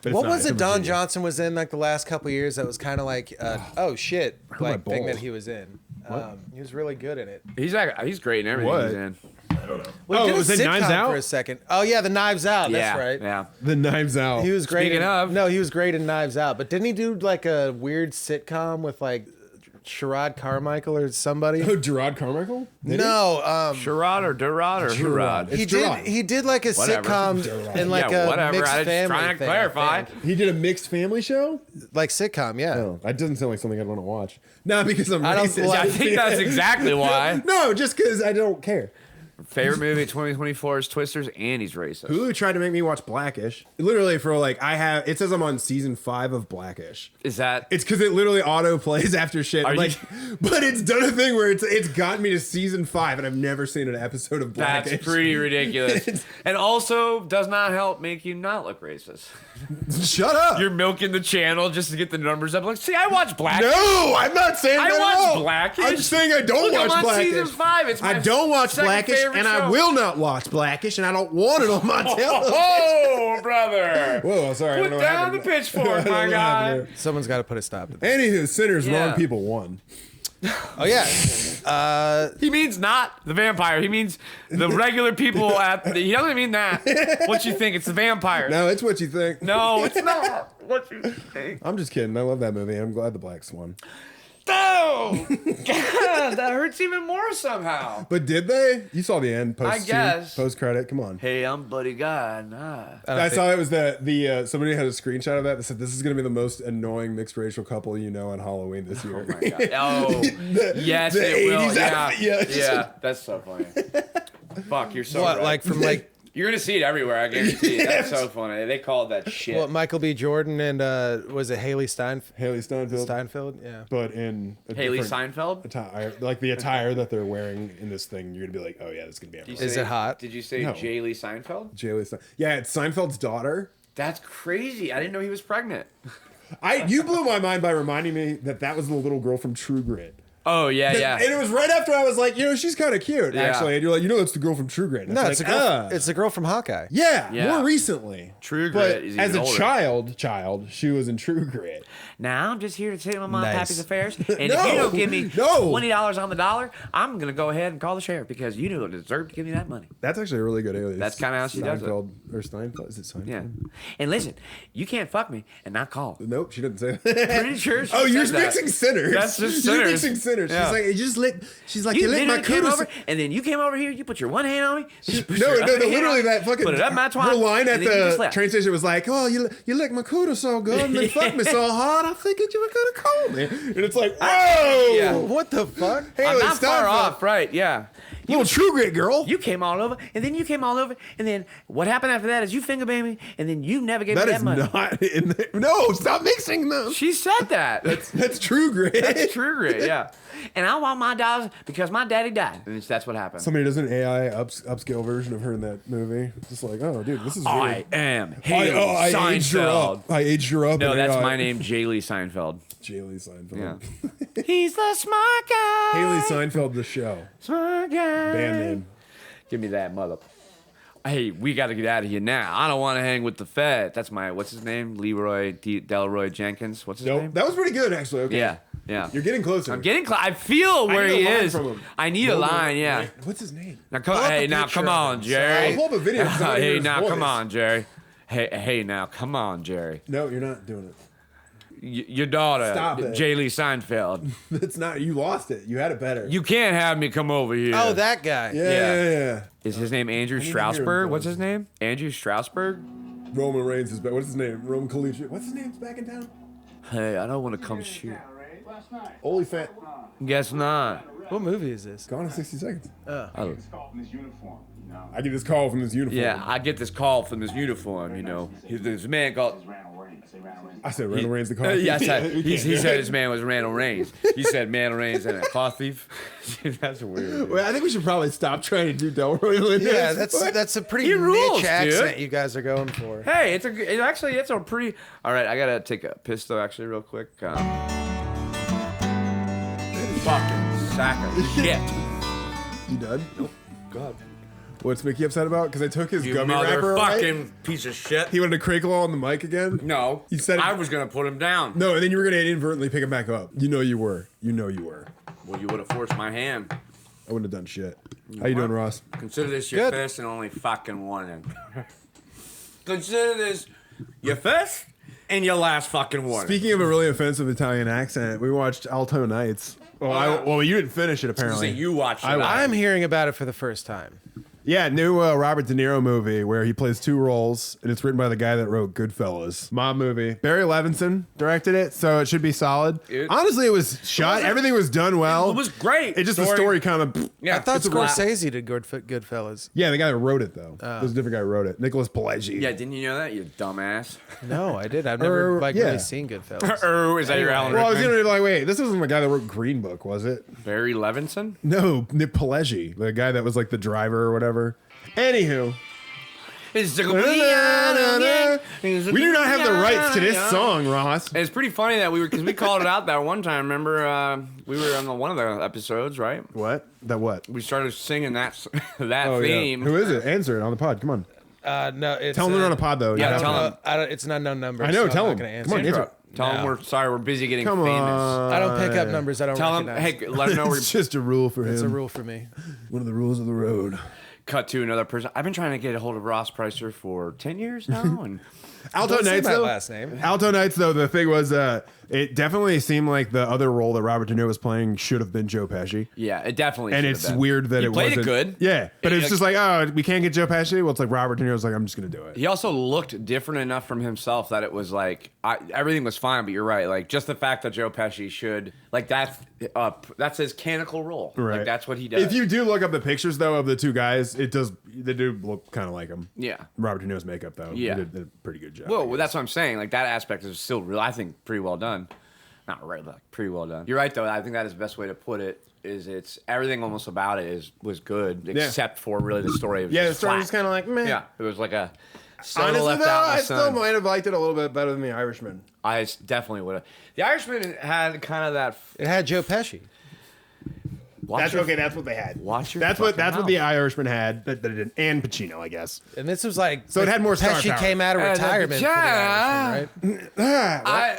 But it's What not. was It's it in Don Virginia. Johnson was in like the last couple years that was kind of like, oh shit, my like thing that balls. he was in? He was really good in it. He's great in everything What? he's in. Well, he Oh, did a was it Knives sitcom Out? for a second. Oh yeah, the Knives Out. Yeah, That's right. Yeah. The Knives Out. He was great. Speaking of. No, he was great in Knives Out. But didn't he do like a weird sitcom with like Sherrod Carmichael or somebody? Oh, Gerard Carmichael? Did he? No, Sherrod or Durrod or Gerard. Hurod? It's he Gerard. did. He did like a Whatever. sitcom in like a whatever. mixed I was family trying to thing, I clarify. think. He did a mixed family show? Like sitcom, yeah. Oh, that doesn't sound like something I'd want to watch. Not because I'm I don't- racist. well, I think that's exactly why. No, just because I don't care. Favorite movie 2024 is Twisters, and he's racist. Hulu tried to make me watch Blackish. Literally for like it says I'm on season 5 of Blackish. Is that? It's because it literally auto plays after shit. Are Like, but it's done a thing where it's gotten me to season 5, and I've never seen an episode of Blackish. That's pretty ridiculous. And also does not help make you not look racist. Shut up. You're milking the channel just to get the numbers up. Like, see, I watch Blackish. No, I'm not saying I that at watch all. Blackish. I'm saying I don't Look, watch I'm on Blackish. season 5. It's my I don't watch second Blackish, favorite and show. I will not watch Blackish, and I don't want it on my television. Oh, brother. Whoa, sorry. I don't Put know what down happened the there. I pitchfork, don't know my what guy. happened Someone's got to put a stop to that. there. Anywho, sinners, Yeah. wrong people won. Oh yeah. He means not the vampire. He means the regular people he doesn't mean that. What you think? It's the vampire. No, it's what you think. No, it's not what you think. I'm just kidding. I love that movie. I'm glad the Blacks won. Oh, God, that hurts even more somehow. But did they? You saw the end post. I guess. Post credit. Come on. Hey, I'm Buddy Guy. Nah. I saw it was the somebody had a screenshot of that said this is going to be the most annoying mixed racial couple you know on Halloween this year. Oh my God. Oh, yes, the it will. 80s Yeah, outfit, yeah. yeah. That's so funny. Fuck, you're so What right. like from like You're gonna see it everywhere. I guarantee. You. That's so funny. They called that shit. what Michael B. Jordan and was it Haley Haley Steinfeld. Steinfeld? Yeah. But in a Haley different Seinfeld. attire, like the attire that they're wearing in this thing, you're gonna be like, oh yeah, this is gonna be Did you everywhere. Is say- it hot? Did you say No. Jaylee Seinfeld? Haley yeah, it's Seinfeld's daughter. That's crazy. I didn't know he was pregnant. You blew my mind by reminding me that was the little girl from True Grit. Oh yeah, yeah. And it was right after I was like, she's kind of cute, Yeah. actually. And you're like, that's the girl from True Grit. And No, like, it's a girl. It's a girl from Hawkeye. yeah, Yeah. more recently. True But Grit is as even a older. child, she was in True Grit. Now I'm just here to take my mom Nice. Pappy's affairs, and if No, you don't give me no. $20 on the dollar, I'm gonna go ahead and call the sheriff because you don't deserve to give me that money. That's actually a really good alias. That's kinda how she does it. Seinfeld or Steinfeld? Is it Seinfeld? Yeah. And listen, you can't fuck me and not call. Nope, she didn't say that. Pretty sure. She Oh, you're said that. mixing sinners. That's just You're sinners. mixing sinners. Yeah. She's like, you just lick. She's like, You you lick my literally came kudos. over, and then you came over here. You put your one hand on me. you put No, your no, other no, hand literally on me, that fucking. Put it up my twat. Her line at and then you just the left. train station was like, "Oh, you lick my kudos so good, and then fuck me so hard. I figured you were gonna call me." And it's like, whoa, Yeah. What the fuck? Haley I'm not far Steinfeld. off, right? Yeah. Little True Grit girl. You came all over, and then you came all over, and then what happened after that is you finger banged me, and then you never gave That me is that money. not in there. No, stop mixing them. She said that. That's True Grit. That's True Grit, yeah. And I want my dollars because my daddy died. And that's what happened. Somebody does an AI upscale version of her in that movie. Just like, oh, dude, this is I weird. am Haley I aged her Seinfeld. up. I aged her up. No, in that's AI. my name, Jaylee Seinfeld. Haley Seinfeld. Yeah. He's the smart guy. Haley Seinfeld, the show. Smart guy. Band name. Give me that mother. Hey, we got to get out of here now. I don't want to hang with the Fed. That's what's his name? Leroy Delroy Jenkins. What's his name? That was pretty good, actually. Okay. Yeah. You're getting closer. I'm getting close. I feel where need he a line is. from him. I need a line, yeah. What's his name? Now, Pull up a now picture come of on, him. Jerry. I'll pull up a video. 'cause I wanna hear Hey, his now voice. come on, Jerry. Hey, now come on, Jerry. No, you're not doing it. Your daughter, Stop it. J. Lee Seinfeld. It's not. You lost it. You had it better. You can't have me come over here. Oh, that guy. Yeah. Is his name Andrew need to hear him Strasberg? go. What's his name? Andrew Strasberg? Roman Reigns is back. What's his name? Roman Collegiate. What's his name's back in town? Hey, I don't want to come shoot. Holy fat. Guess not. What movie is this? Gone in 60 seconds. I I get this call from this uniform. Yeah, I get this call from this uniform, you know. This man called... I said Randall Reigns the car. Yeah, I said, We he can't do said it. his man was Randall Reigns. He said Randall Reigns and a car thief. That's weird. Dude. Wait, I think we should probably stop trying to do Delroy Lindo. Yeah, that's a pretty He niche rules, accent dude. you guys are going for. Hey, it's a pretty... All right, I got to take a piss, though, actually, real quick. Fucking sack of shit. You done? Nope. God. What's Mickey upset about? Because I took his You gummy wrapper away. motherfucking piece of shit. He wanted to crinkle on the mic again. No. He said I was going to put him down. No, and then you were going to inadvertently pick him back up. You know you were. Well, you would have forced my hand. I wouldn't have done shit. How you doing, Ross? Consider this your Good. first and only fucking warning. Consider this your first and your last fucking warning. Speaking of a really offensive Italian accent, we watched Alto Nights. Well, you didn't finish it apparently. So you watched it. I'm hearing about it for the first time. Yeah, new Robert De Niro movie where he plays two roles, and it's written by the guy that wrote Goodfellas. Mob movie. Barry Levinson directed it, so it should be solid. Honestly, it was shot. Everything was done well. It was great. It just the story kind of. Yeah, I thought it's a wrap. Scorsese did Goodfellas. Yeah, the guy that wrote it though. There's a different guy who wrote it. Nicholas Pileggi. Yeah, didn't you know that, you dumbass? No, I did. I've never yeah. really seen Goodfellas. Oh, is that your Alan Well, I was Rickman? gonna be like, wait, this isn't the guy that wrote Green Book, was it? Barry Levinson? No, Nick Pileggi, the guy that was like the driver or whatever. Anywho, we do not have the rights to this song, Ross. It's pretty funny that because we called it out that one time. Remember, we were on one of the episodes, right? What? That what? We started singing that Oh, theme. yeah. Who is it? Answer it on the pod. Come on. No, it's Tell them they're on a pod though. Yeah, You have tell to- them. it's an unknown number. I know. So Tell I'm them. not gonna Come on, answer. answer it. Tell them we're sorry. We're busy getting Come famous. on. I don't pick up numbers I don't Tell them, recognize. hey, let them know we're It's just a rule for him. It's a rule for me. One of the rules of the road. cut to another person. I've been trying to get a hold of Ross Pricer for 10 years now, and Alto Don't say Nights my though. last name. Alto Nights though. The thing was, it definitely seemed like the other role that Robert De Niro was playing should have been Joe Pesci. yeah, it definitely. And should it's have been. weird that He it played wasn't it good. Yeah, but it's Like- just like, oh, we can't get Joe Pesci. Well, it's like Robert De Niro's like, I'm just gonna do it. He also looked different enough from himself that it was like everything was fine. But you're right, like just the fact that Joe Pesci should like that's his canonical role. Right. Like that's what he does. If you do look up the pictures though of the two guys, they do look kind of like him. Yeah. Robert De Niro's makeup though. Yeah. He did a pretty good job. Well, that's what I'm saying. Like that aspect is still real. I think pretty well done. Not right, but pretty well done. You're right though. I think that is the best way to put it. Is it's everything almost about it was good except for really the story. Yeah, the story was kind of like meh. yeah. It was like a soda Honestly left though, out in the I still sun. might have liked it a little bit better than The Irishman. I definitely would have. The Irishman had kind of that. It had Joe Pesci. That's okay. That's what they had. Watch your That's what fucking The mouth. Irishman had. That it didn't. And Pacino, I guess. And this was like So it had more star Pesci power. came out of retirement for The Irishman, right?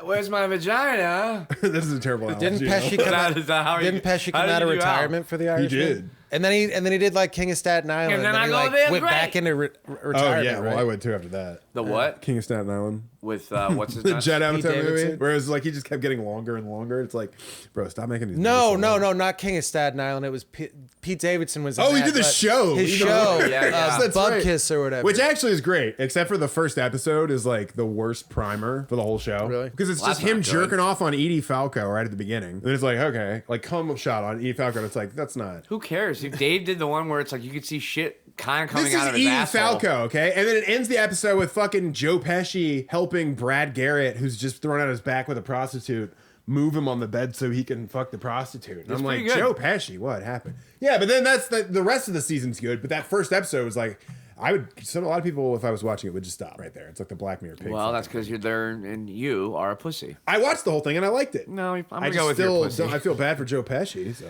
Where's my vagina? This is a terrible. Didn't analogy, Pesci though. come out? Is that how Didn't Pesci come out of retirement for The Irishman? did. And then he did like King of Staten Island. And then I he go, like "They're went great." back into Oh retirement. yeah, well right? I would too after that. The what? King of Staten Island, With what's his the nuts? Judd Apatow movie. Davidson. Whereas like he just kept getting longer and longer. It's like, bro, stop making these. No, movies so no, long. no, not King of Staten Island. It was Pete Davidson was. Oh, in he that, did the but show. His You know, show, Yeah, yeah. That's Bug right. Kiss or whatever. Which actually is great, except for the first episode is like the worst primer for the whole show. Really? Because it's Well, just that's him not good. jerking off on Edie Falco right at the beginning. And it's like, okay, like come shot on Edie Falco. And it's like, that's not. Who cares? If Dave did the one where it's like you could see shit kind of coming This is out of his Edie asshole. Falco, okay? And then it ends the episode with fucking Joe Pesci helping Brad Garrett, who's just thrown out his back with a prostitute, move him on the bed so he can fuck the prostitute. And That's I'm like, pretty good. Joe Pesci, what happened? Yeah, but then that's the rest of the season's good. But that first episode was like, a lot of people, if I was watching it, would just stop right there. It's like the Black Mirror pig. Well, that's because you're there and you are a pussy. I watched the whole thing and I liked it. No, I'm I gonna just go with your still pussy. don't. I feel bad for Joe Pesci. So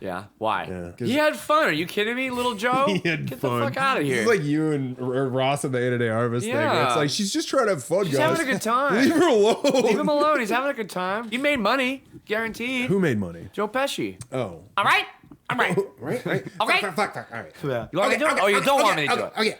Yeah. Why? Yeah. He had fun. Are you kidding me, little Joe? He had Get fun. the fuck out of here. This is like you and Ross at the 8 a Day Harvest thing. Yeah. It's like she's just trying to have fun, He's guys. having a good time. Leave her alone. Leave him alone. He's having a good time. He made money, guaranteed. Who made money? Joe Pesci. Oh. All right. All right. Right? Okay. Fuck. All right. Yeah. You want me to do it? Oh, you don't want me to do it?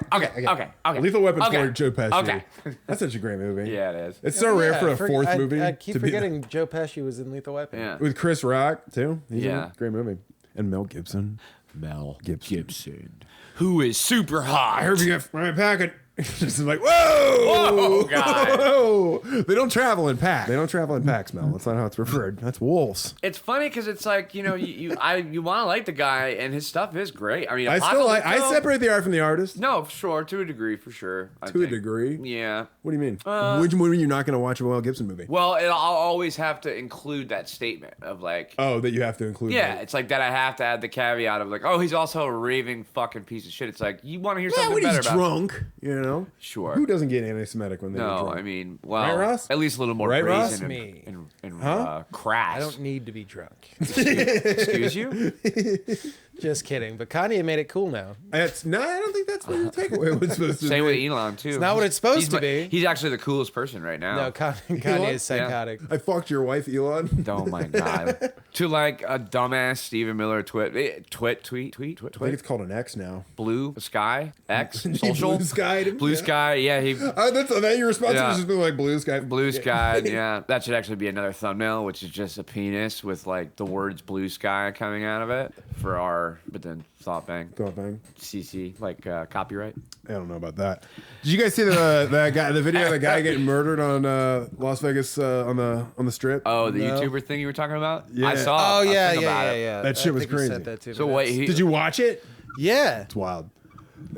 Okay. Lethal Weapon Okay. 4, Joe Pesci. Okay. That's such a great movie. Yeah, it is. It's so rare for a fourth I movie. keep to be- forgetting Joe Pesci was in Lethal Weapon. Yeah. with Chris Rock, too. He's in Yeah. it. Great movie. And Mel Gibson. Mel Gibson. Who is super hot. I heard you got my packet. Just like, whoa! Whoa, God. Whoa! They don't travel in packs. They don't travel in packs, Mel. That's not how it's referred. That's wolves. It's funny because it's like, you know, you want to like the guy and his stuff is great. I mean, I separate the art from the artist. No, sure, to a degree, for sure. I To a think. degree? Yeah. What do you mean? Which movie are you not going to watch a Mel Gibson movie? Well, I'll always have to include that statement of like, Oh, that you have to include. yeah, that. it's like that. I have to add the caveat of like, oh, he's also a raving fucking piece of shit. It's like you want to hear Yeah, something when better he's about. drunk, you know. Sure. Who doesn't get anti-Semitic when they're No, drunk? I mean, well, Right, Ross? at least a little more Right, Ross? brazen Me. and Huh? crass. I don't need to be drunk. Excuse you? Just kidding. But Kanye made it cool now. No, I don't think that's what your takeaway was supposed to Same be. with Elon too. It's not what it's supposed to be. He's actually the coolest person right now. No, Kanye is psychotic. I fucked your wife, Elon. Oh my god. To like a dumbass Stephen Miller tweet. I think it's called an X now. Blue Sky X social Blue Sky. Blue Sky. Yeah, he That your response Yeah. was just being like Blue Sky. Blue Sky. Yeah, that should actually be another thumbnail, which is just a penis with like the words Blue Sky coming out of it for our. But then Thought Bang. Thought Bang. CC like copyright. I don't know about that. Did you guys see the video of the guy getting murdered on Las Vegas on the strip? Oh, the No. YouTuber thing you were talking about? Yeah. I saw. Oh a yeah, thing about it. yeah. That shit was I think you crazy. said that too. So wait, Did you watch it? Yeah. It's wild.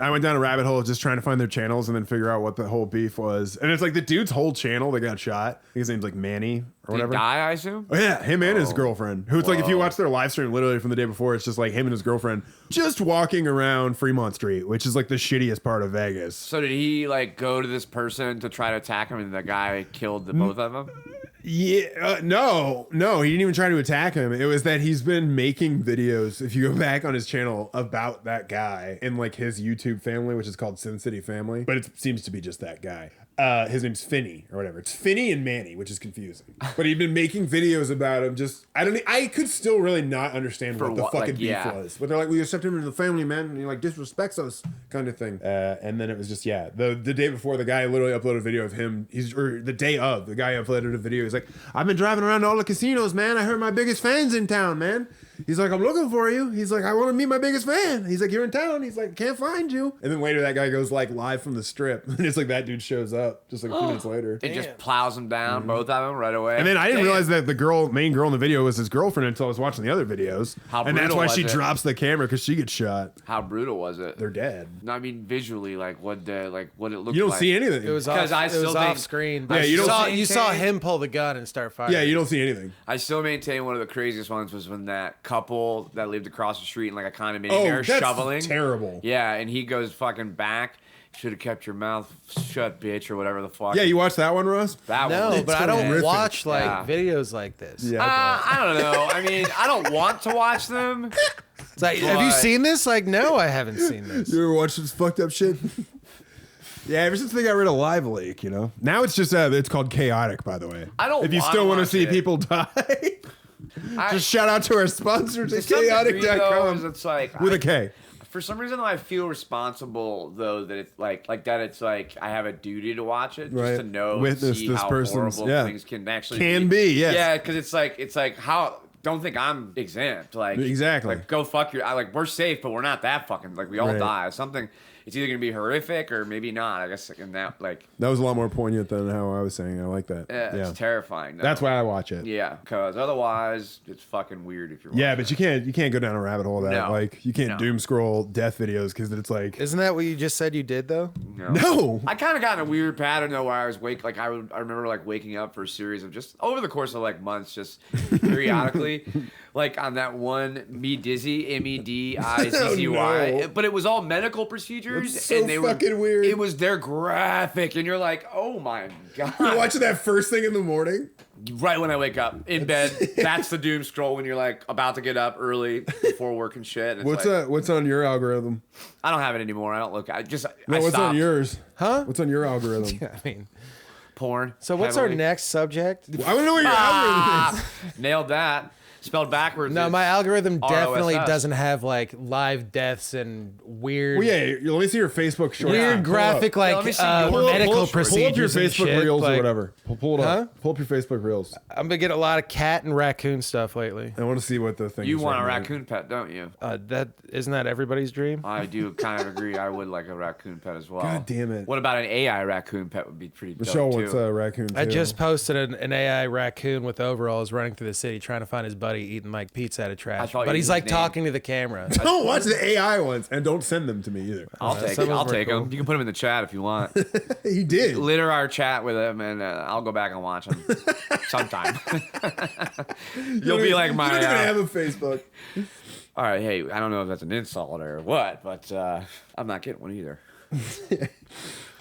I went down a rabbit hole just trying to find their channels and then figure out what the whole beef was. And it's like the dude's whole channel that got shot. I think his name's like Manny or Did he whatever. die, I assume? Oh yeah, him and his Oh. girlfriend. Who it's like if you Whoa. watch their live stream literally from the day before, it's just like him and his girlfriend just walking around Fremont Street, which is like the shittiest part of Vegas. So did he like go to this person to try to attack him, and the guy killed the both of them? Yeah, no, he didn't even try to attack him. It was that he's been making videos, if you go back on his channel, about that guy and like his YouTube family, which is called Sin City Family, but it seems to be just that guy. His name's Finney or whatever. It's Finney and Manny, which is confusing. But he'd been making videos about him. Just I could still really not understand For what the what, fucking like, beef yeah. was. But they're like, we accept him into the family, man, and he like disrespects us, kind of thing. And then it was just the day before, the guy literally uploaded a video of him. Or the day of, the guy uploaded a video. He's like, I've been driving around to all the casinos, man. I heard my biggest fan's in town, man. He's like, I'm looking for you. He's like, I want to meet my biggest fan. He's like, you're in town. He's like, can't find you. And then later that guy goes like live from the strip. And it's like that dude shows up just like a few minutes later. It just plows him down, both of them, right away. And then I didn't Damn. realize that the main girl in the video was his girlfriend until I was watching the other videos. How and that's brutal why was she it? drops the camera because she gets shot. How brutal was it? They're dead. No, I mean visually, like what it looked like. You don't see anything. It was Because off, I it still was think- off screen. Yeah, you don't you saw maintain- him pull the gun and start firing. Yeah, you don't see anything. I still maintain one of the craziest ones was when that couple that lived across the street in like a condominium, Oh, they're that's shoveling. terrible. Yeah, and he goes fucking back. Should have kept your mouth shut, bitch, or whatever the fuck. Yeah, you watched that one, Russ? that No, one. but I don't horrific. watch like Yeah. videos like this. Yeah. I don't know. I mean, I don't want to watch them. It's like, have you But- seen this? Like, no, I haven't seen this. You ever watched this fucked up shit? Yeah, ever since they got rid of Live Leak, you know. Now it's just it's called Chaotic, by the way. I don't If you wanna still want to watch see it. people die, I- just shout out to our sponsors To at some degree, though, is chaotic.com it's like with a K. For some reason, though, I feel responsible though that it's like that. It's like I have a duty to watch it, Right. just to know, Witness see this how person's- horrible yeah. things can actually Can be, yes. Yeah, because it's like how. Don't think I'm exempt. Like Exactly. Like go fuck your. We're safe, but we're not that fucking. Like we all Right. die. Something. It's either gonna be horrific or maybe not. I guess in that That was a lot more poignant than how I was saying. I like that. it's terrifying. though. That's why I watch it. Yeah, because otherwise it's fucking weird if you're. Yeah, watching but you can't go down a rabbit hole of that. No. Like you can't No. doom scroll death videos because it's like Isn't that what you just said you did though? it. no. I kind of got in a weird pattern though, where I was I remember like waking up for a series of just over the course of like months, just periodically, like on that one Me Dizzy, MEDIZZY, Oh, no. but it was all medical procedures. pictures. That's so and they fucking were, weird. It was their graphic, and you're like, oh my god. You're watching that first thing in the morning. Right when I wake up in bed, that's the doom scroll when you're like about to get up early before work and shit. And it's What's on your algorithm? I don't have it anymore. I don't look. I What's stopped. on yours? Huh? What's on your algorithm? I mean, Porn. so what's our heavily. next subject? I want to know what your algorithm is. Nailed that. Spelled backwards. No, it's my algorithm definitely ROSS. doesn't have like live deaths and weird, Well, yeah, let me see your Facebook short. weird Pull up. graphic Yeah, let me like see your medical pull up your procedures. Pull up your and Facebook shit. reels Like, or whatever. Pull it up. Huh? Pull up your Facebook reels. I've been getting a lot of cat and raccoon stuff lately. I want to see what the thing. You is want a right now. raccoon pet, don't you? That isn't that everybody's dream? I do kind of agree. I would like a raccoon pet as well. God damn it. What about an AI raccoon pet? Would be pretty Michelle dope wants too. a raccoon. I too. just posted an AI raccoon with overalls running through the city trying to find his buddy eating like pizza out of I trash. thought But you he's knew like his name. talking to the camera. Don't watch the AI ones and don't send them to me either. I'll take some it. of I'll them are take cool. them. You can put them in the chat if you want. He did. Litter our chat with him, and I'll go back and watch them sometime. You'll be like my. You don't even have a Facebook. All right, hey, I don't know if that's an insult or what, but I'm not getting one either.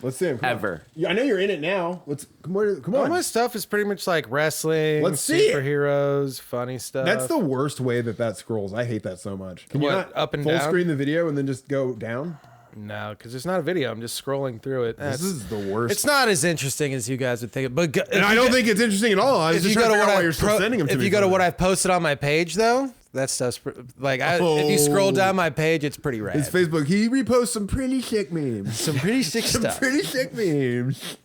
Let's see him. Come on. Ever. Yeah, I know you're in it now. Come All on. my stuff is pretty much like wrestling, Let's see it. superheroes, funny stuff. That's the worst way that scrolls. I hate that so much. Can you What, not up and full down? screen the video and then just go down? No, because it's not a video. I'm just scrolling through it. This is the worst. It's not as interesting as you guys would think. But and I don't think it's interesting at all. I was if just you go trying to to figure what out why I you're still sending them to if me. you go to for what that. I've posted on my page though, that stuff's like if you scroll down my page, it's pretty rad. It's Facebook. He reposts some pretty sick memes. Some pretty sick Some stuff. pretty sick memes.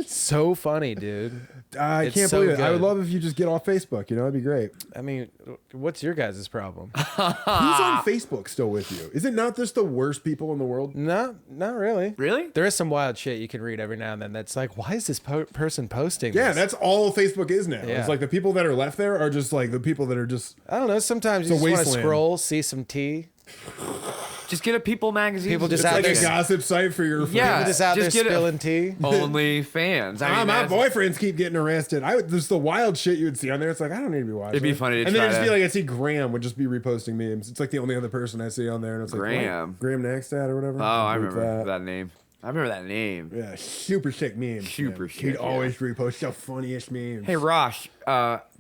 So funny, dude. I It's can't so believe it. I would good. love if you just get off Facebook. You know, that'd be great. I mean, what's your guys' problem? Who's on Facebook still with you? Is it not just the worst people in the world? No, not really. Really? There is some wild shit you can read every now and then. That's like, why is this person posting? Yeah, this? that's all Facebook is now. Yeah. It's like the people that are left there are just like the people that are just. I don't know. Sometimes you It's just a want to wasteland. scroll, see some tea. Just get a People magazine. People just It's out like a there- gossip site for your friends. Yeah. Just out just there get it. spilling tea. Only fans. I mean, My that's- boyfriends keep getting arrested. There's the wild shit you would see on there. It's like I don't need to be watching. It'd be it. funny to and then try it'd just to- be like I see Graham would just be reposting memes. It's like the only other person I see on there, and it's like Graham. what? Graham Nextad or whatever. Oh, I Delete remember that name. I remember that name. Yeah, super sick memes. Super yeah. sick, He'd yeah. always repost the funniest memes. Hey, Rosh,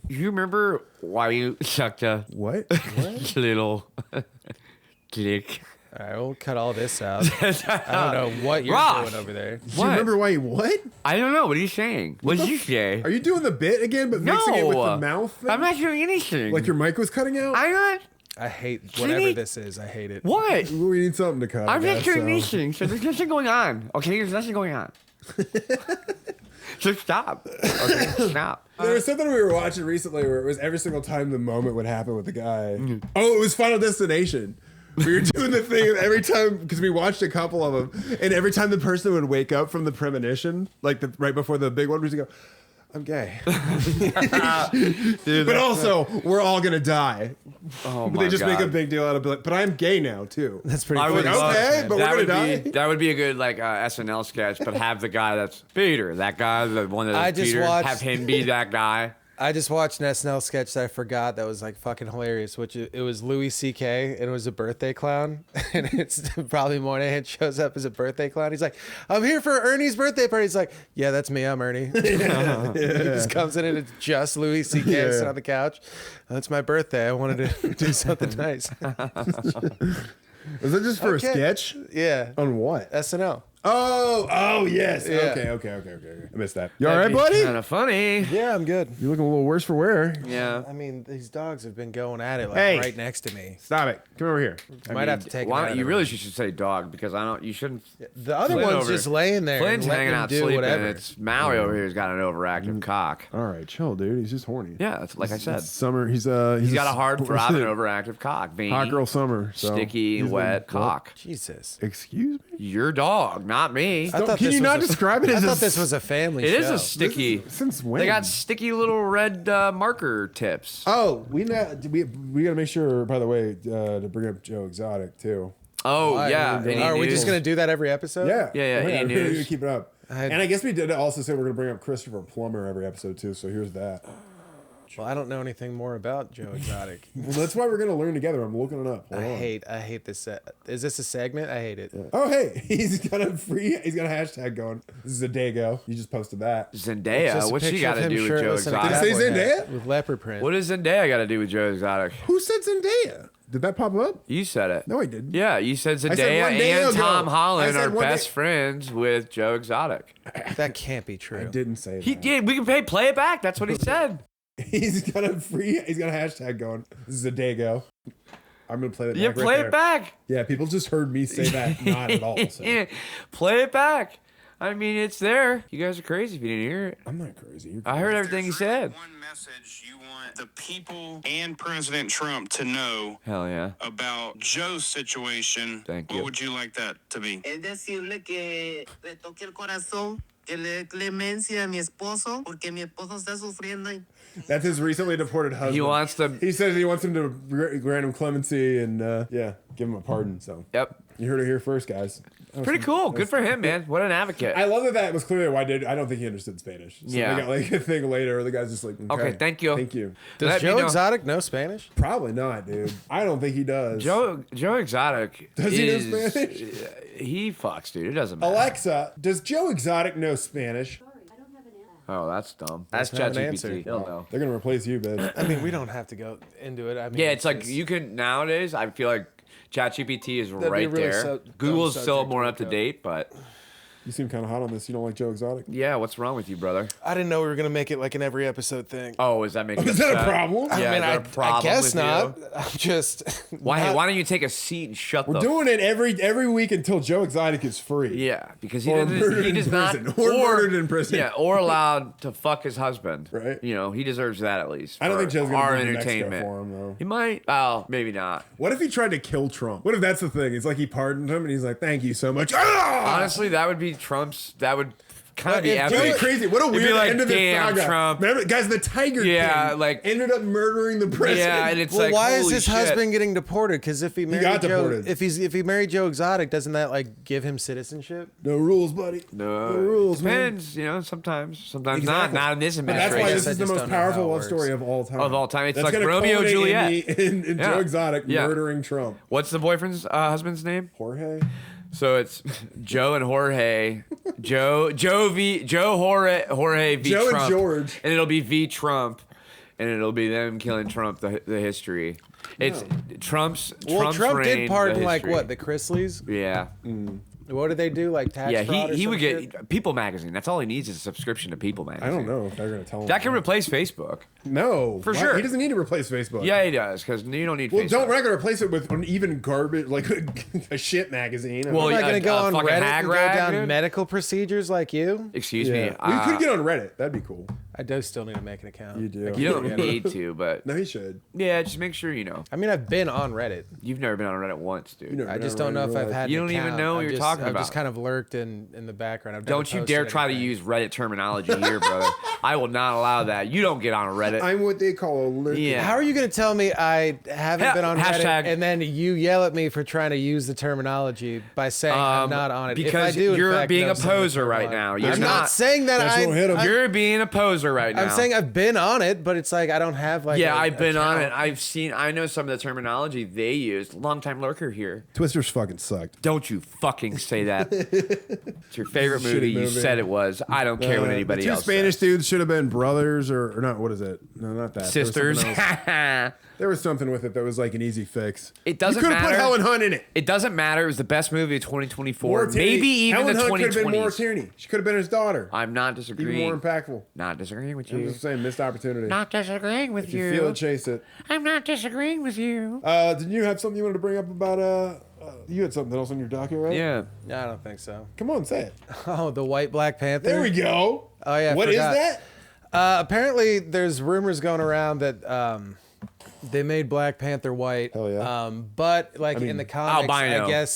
you remember why you sucked a What? little dick? All right, we'll cut all this out. I don't know what you're Rosh! doing over there. Do you remember why? What? I don't know. What are you saying? What did you say? Are you doing the bit again, but mixing it with the mouth? Thing? I'm not doing anything. Like your mic was cutting out. I'm not. I hate Jimmy- whatever this is. I hate it. What? We need something to cut. I'm I not guess, doing so. anything. So there's nothing going on. Okay, there's nothing going on. So stop. Okay, stop. There was something we were watching recently where it was every single time the moment would happen with the guy. Mm-hmm. Oh, it was Final Destination. We were doing the thing and every time because we watched a couple of them, and every time the person would wake up from the premonition, like right before the big one, we just go, "I'm gay," Dude, but also we're all gonna die. oh But my they just make a God. big deal out of it. But I'm gay now too. That's pretty I funny. would Like, love okay, but that we're would gonna be die. that would be a good like SNL sketch, but have the guy that's Peter, that guy, the one I that's just Peter, watched- have him be that guy. I just watched an SNL sketch that I forgot that was like fucking hilarious, which it was Louis C.K. and it was a birthday clown. And it's probably Moynihan shows up as a birthday clown. He's like, I'm here for Ernie's birthday party. He's like, yeah, that's me. I'm Ernie. He just comes in and it's just Louis C.K. Yeah. sitting on the couch. That's my birthday. I wanted to do something nice. Was that just for Okay. a sketch? Yeah. On what? SNL. Oh, yes. Yeah. Okay. I missed that. You all right, buddy? Kind of funny. Yeah, I'm good. You're looking a little worse for wear. Yeah. I mean, these dogs have been going at it like Hey. right next to me. Stop it. Come over here. Might have to take Why them out you of really it. should say dog because I don't. You shouldn't. The other Flynn one's over- just laying there. Flynn's and letting hanging him out do sleeping. whatever. It's Maui over here's got an overactive cock. All right, chill, dude. He's just horny. Yeah, that's like I said. It's summer. He's He's got a hard throbbing overactive cock. Veiny, hot girl summer. So sticky, he's wet been- cock. Jesus. Excuse me. Your dog, not me. Can this you was not a- describe it I as thought this was a family It show. is a sticky. Since when? They got sticky little red marker tips. Oh, we gotta make sure. By the way, to bring up Joe Exotic too. Oh Why? yeah. Any Are we news? just going to do that every episode? Yeah, Yeah. Any We're gonna news? keep it up. And I guess we did also say we're gonna bring up Christopher Plummer every episode too. So here's that. Well, I don't know anything more about Joe Exotic. Well, that's why we're gonna learn together. I'm looking it up. Hold I on. hate this. Is this a segment? I hate it. Oh, hey, he's got a hashtag going. This is a day ago. You just posted that. Zendaya. Just a What's she picture got of to him do with Joe shirtless in a Exotic? Did it say cowboy hat Zendaya? with leopard print? What does Zendaya got to do with Joe Exotic? Who said Zendaya? Did that pop up? You said it. No, I didn't. Yeah, you said said Zendaya one day and ago. Tom I Holland said are one best day- friends with Joe Exotic. That can't be true. I didn't say that. He did. We can play it back. That's what he said. He's got a hashtag going. This is a day ago. I'm gonna play it back. Yeah, right play there. it back. Yeah, people just heard me say that, not at all. So. Yeah, play it back. I mean, it's there. You guys are crazy if you didn't hear it. I'm not crazy. You're I heard crazy. everything he said. One message you want the people and President Trump to know Hell yeah. about Joe's situation. Thank What you. would you like that to be? Es decirle que le toque el corazón, que le dé clemencia a mi esposo, porque mi esposo está sufriendo. That's his recently deported husband. He wants to. He says he wants him to grant him clemency and give him a pardon. So Yep. you heard it here first, guys. Pretty cool. Good for him, man. What an advocate. I love that was clearly why I don't think he understood Spanish. So Yeah. they got like a thing later. The guy's just like, Okay, thank you. Thank you. Does Let me Joe know. Exotic know Spanish? Probably not, dude. I don't think he does. Joe Exotic. Does he know is- Spanish? He fucks, dude. It doesn't matter. Alexa, does Joe Exotic know Spanish? Oh, that's dumb. That's Doesn't have an answer. ChatGPT. He'll know. They're gonna replace you, babe. I mean, we don't have to go into it. I mean, Yeah, it's like you can nowadays. I feel like ChatGPT is be a right really there. Google's dumb still subject more to up to look up. date, but You seem kind of hot on this. You don't like Joe Exotic? yeah, what's wrong with you, brother? I didn't know we were gonna make it like an every episode thing. Oh, is that making Is that a problem? Yeah, I mean, is that a problem I guess with not. you? I'm just Why? not- Why don't you take a seat and shut We're the? doing it every week until Joe Exotic is free. Yeah, because he Or doesn't. murdered He in does not. prison. Or murdered in prison. Yeah, or allowed to fuck his husband. Right. You know, he deserves that at least. I don't for think Joe's gonna our move to Mexico entertainment for him, though. He might. Oh, maybe not. What if he tried to kill Trump? What if that's the thing? It's like he pardoned him and he's like, "Thank you so much." Ah! Honestly, that would be Trump's. That would kind of be if epic. It'd be crazy. What a It'd be weird like, end of this damn, saga. Trump. Remember, guys, the Tiger Yeah, King like- ended up murdering the president. Yeah, and it's Well, like, why is holy his shit. husband getting deported? Because if he married got Joe, deported. if he married Joe Exotic, doesn't that like give him citizenship? No rules, buddy. No, No rules, man. depends. You know, sometimes not. Exactly. Not in this But that's why administration. this I is the just most don't know how powerful it love works. story of all time. Of all time. It's That's like gonna Romeo and culminate Juliet. in Yeah. Joe Exotic Yeah. murdering Trump. What's the boyfriend's husband's name? Jorge. So it's Joe and Jorge. Jorge v Joe and Trump. George. And it'll be v Trump, and it'll be them killing Trump. The history. It's Trump's. Well, Trump's Trump reign, did the pardon like history. what the Chrisleys. Yeah. What did they do? Like tax Yeah, fraud or he some would shit? get People Magazine. That's all he needs is a subscription to People Magazine. I don't know if they're gonna tell him. That can replace Facebook. No, For Why? sure. He doesn't need to replace Facebook. Yeah, he does, because you don't need Well, Facebook. don't replace it with an even garbage, like a shit magazine. Well, I'm not a- gonna go a on fucking Reddit hag and go rag, down dude? medical procedures like you. Excuse yeah. me. We could get on Reddit. That'd be cool. I do still need to make an account. You do. You don't need to, but No, he should. yeah, just make sure you know. I mean, I've been on Reddit. You've never been on Reddit once, dude. You never I just been on don't know Reddit if in I've real had. You an don't even account. know what I've you're just- talking I've about. just kind of lurked in the background. I've never Don't you posted dare try to anything. use Reddit terminology here, brother. I will not allow that. You don't get on Reddit. I'm what they call a lurker. Yeah. How are you going to tell me I haven't Ha- been on hashtag- Reddit, and then you yell at me for trying to use the terminology by saying I'm not on it? If I because do, in you're fact, being know a something poser that's right wrong. now. You're I'm not. not saying that That's I'm. what hit him. You're being a poser right now. I'm saying I've been on it, but it's like I don't have like. yeah, a I've been on it. account. I know some of the terminology they used. Longtime lurker here. Twisters fucking sucked. Don't you fucking say that. It's your favorite Shitty movie. You movie. said it was. I don't care what anybody the two else Spanish says. dudes should have been brothers or not. What is it? No, not that. There was Sisters. something else. There was something with it that was like an easy fix. It doesn't You could have put matter. Helen Hunt in it. It doesn't matter. It was the best movie of 2024. Maura Tierney. Maybe even Helen the Hunt could have been Maura 2020s. Tierney. She could have been his daughter. I'm not Even disagreeing. more impactful. Not disagreeing with I'm you. just saying, missed opportunity. Not disagreeing with if you feel it, chase it. I'm not disagreeing with you. Did you have something you wanted to bring up about you had something else on your docket, right? Yeah. No, I don't think so. Come on, say it. Oh, the white Black Panther. There we go. Oh yeah. I What is forgot. that? Apparently, there's rumors going around that they made Black Panther white. Hell yeah. But like mean, in the comics, albino.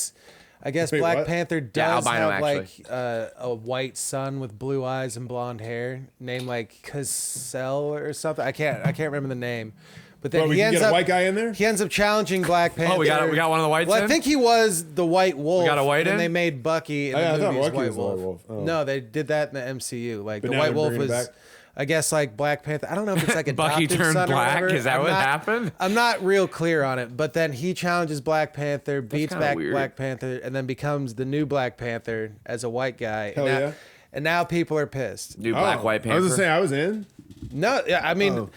I guess Wait, Black what? Panther Yeah, does albino, have actually. like a white son with blue eyes and blonde hair, named like Cassell or something. I can't remember the name. But then Well, we he can ends get a up white guy in there? He ends up challenging Black Panther. Oh, we got one of the whites Well, in? I think he was the White Wolf. got a white and in? they made Bucky in Oh, yeah, I the thought movies Bucky White was the Wolf. White Wolf. Oh. No, they did that in the MCU. Like But the now White they're Wolf bringing it was. back? I guess like Black Panther. I don't know if it's like a Bucky turned black. Is that what happened? I'm not real clear on it. But then he challenges Black Panther, beats kinda back weird. Black Panther, and then becomes the new Black Panther as a white guy. Hell yeah. And now people are pissed. New Black White Panther. I was gonna say I was in. No, yeah, I mean,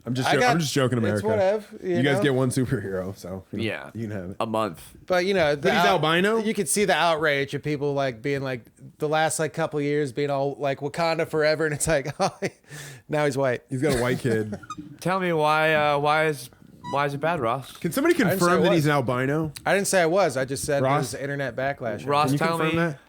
I'm just I I'm just joking, it's America. whatever, You guys know? get one superhero, so you know, Yeah. you can have it. a month. But you know, But he's albino? You could see the outrage of people like being like the last like couple years being all like Wakanda forever, and it's like, oh, now he's white. He's got a white kid. Tell me why is it bad, Ross? Can somebody didn't say confirm it that was. he's an albino? I didn't say I was. I just said Ross? there's internet backlash. Ross, Can you tell confirm me. that?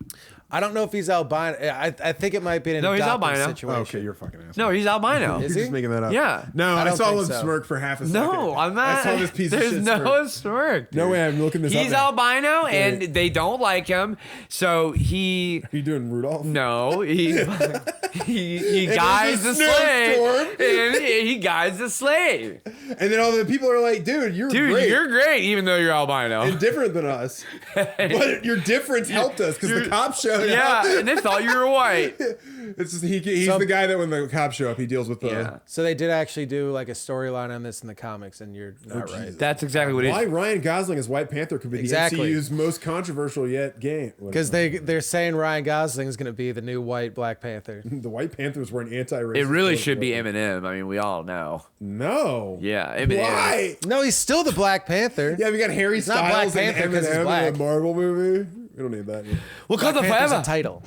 I don't know if he's albino. I think it might be an No, he's adopted albino. situation. Oh, okay, you're a fucking asshole. No, he's albino. You're Is just he? making that up. Yeah. No, I I don't saw think him so. smirk for half a second. No, I'm not. I saw this piece of There's shit no smirk. smirk. No way, I'm looking this up. He's now. albino, and they don't like him. So he. Are you doing Rudolph? No, he there's guides a the slave, snowstorm. and he guides the slave. And then all the people are like, dude, you're Dude, great. you're great, even though you're albino. and different than us. But your difference helped us because the cops showed Yeah, up. and they thought you were white. It's just, he's the guy that when the cops show up, he deals with the. Yeah. So they did actually do like a storyline on this in the comics, and you're not right. That's exactly what it Why is. Ryan Gosling as White Panther could be Exactly. the MCU's most controversial yet game? Because they're saying Ryan Gosling is going to be the new white Black Panther. the White Panthers were an anti-racist. It really political should be weapon. Eminem. I mean, we all know. No. Yeah, Eminem. Why? No, he's still the Black Panther. Yeah, we got Harry not Black Styles and Panther 'cause he's Eminem black. in the Marvel movie. We don't need that. Wakanda Black Panther's forever. a title.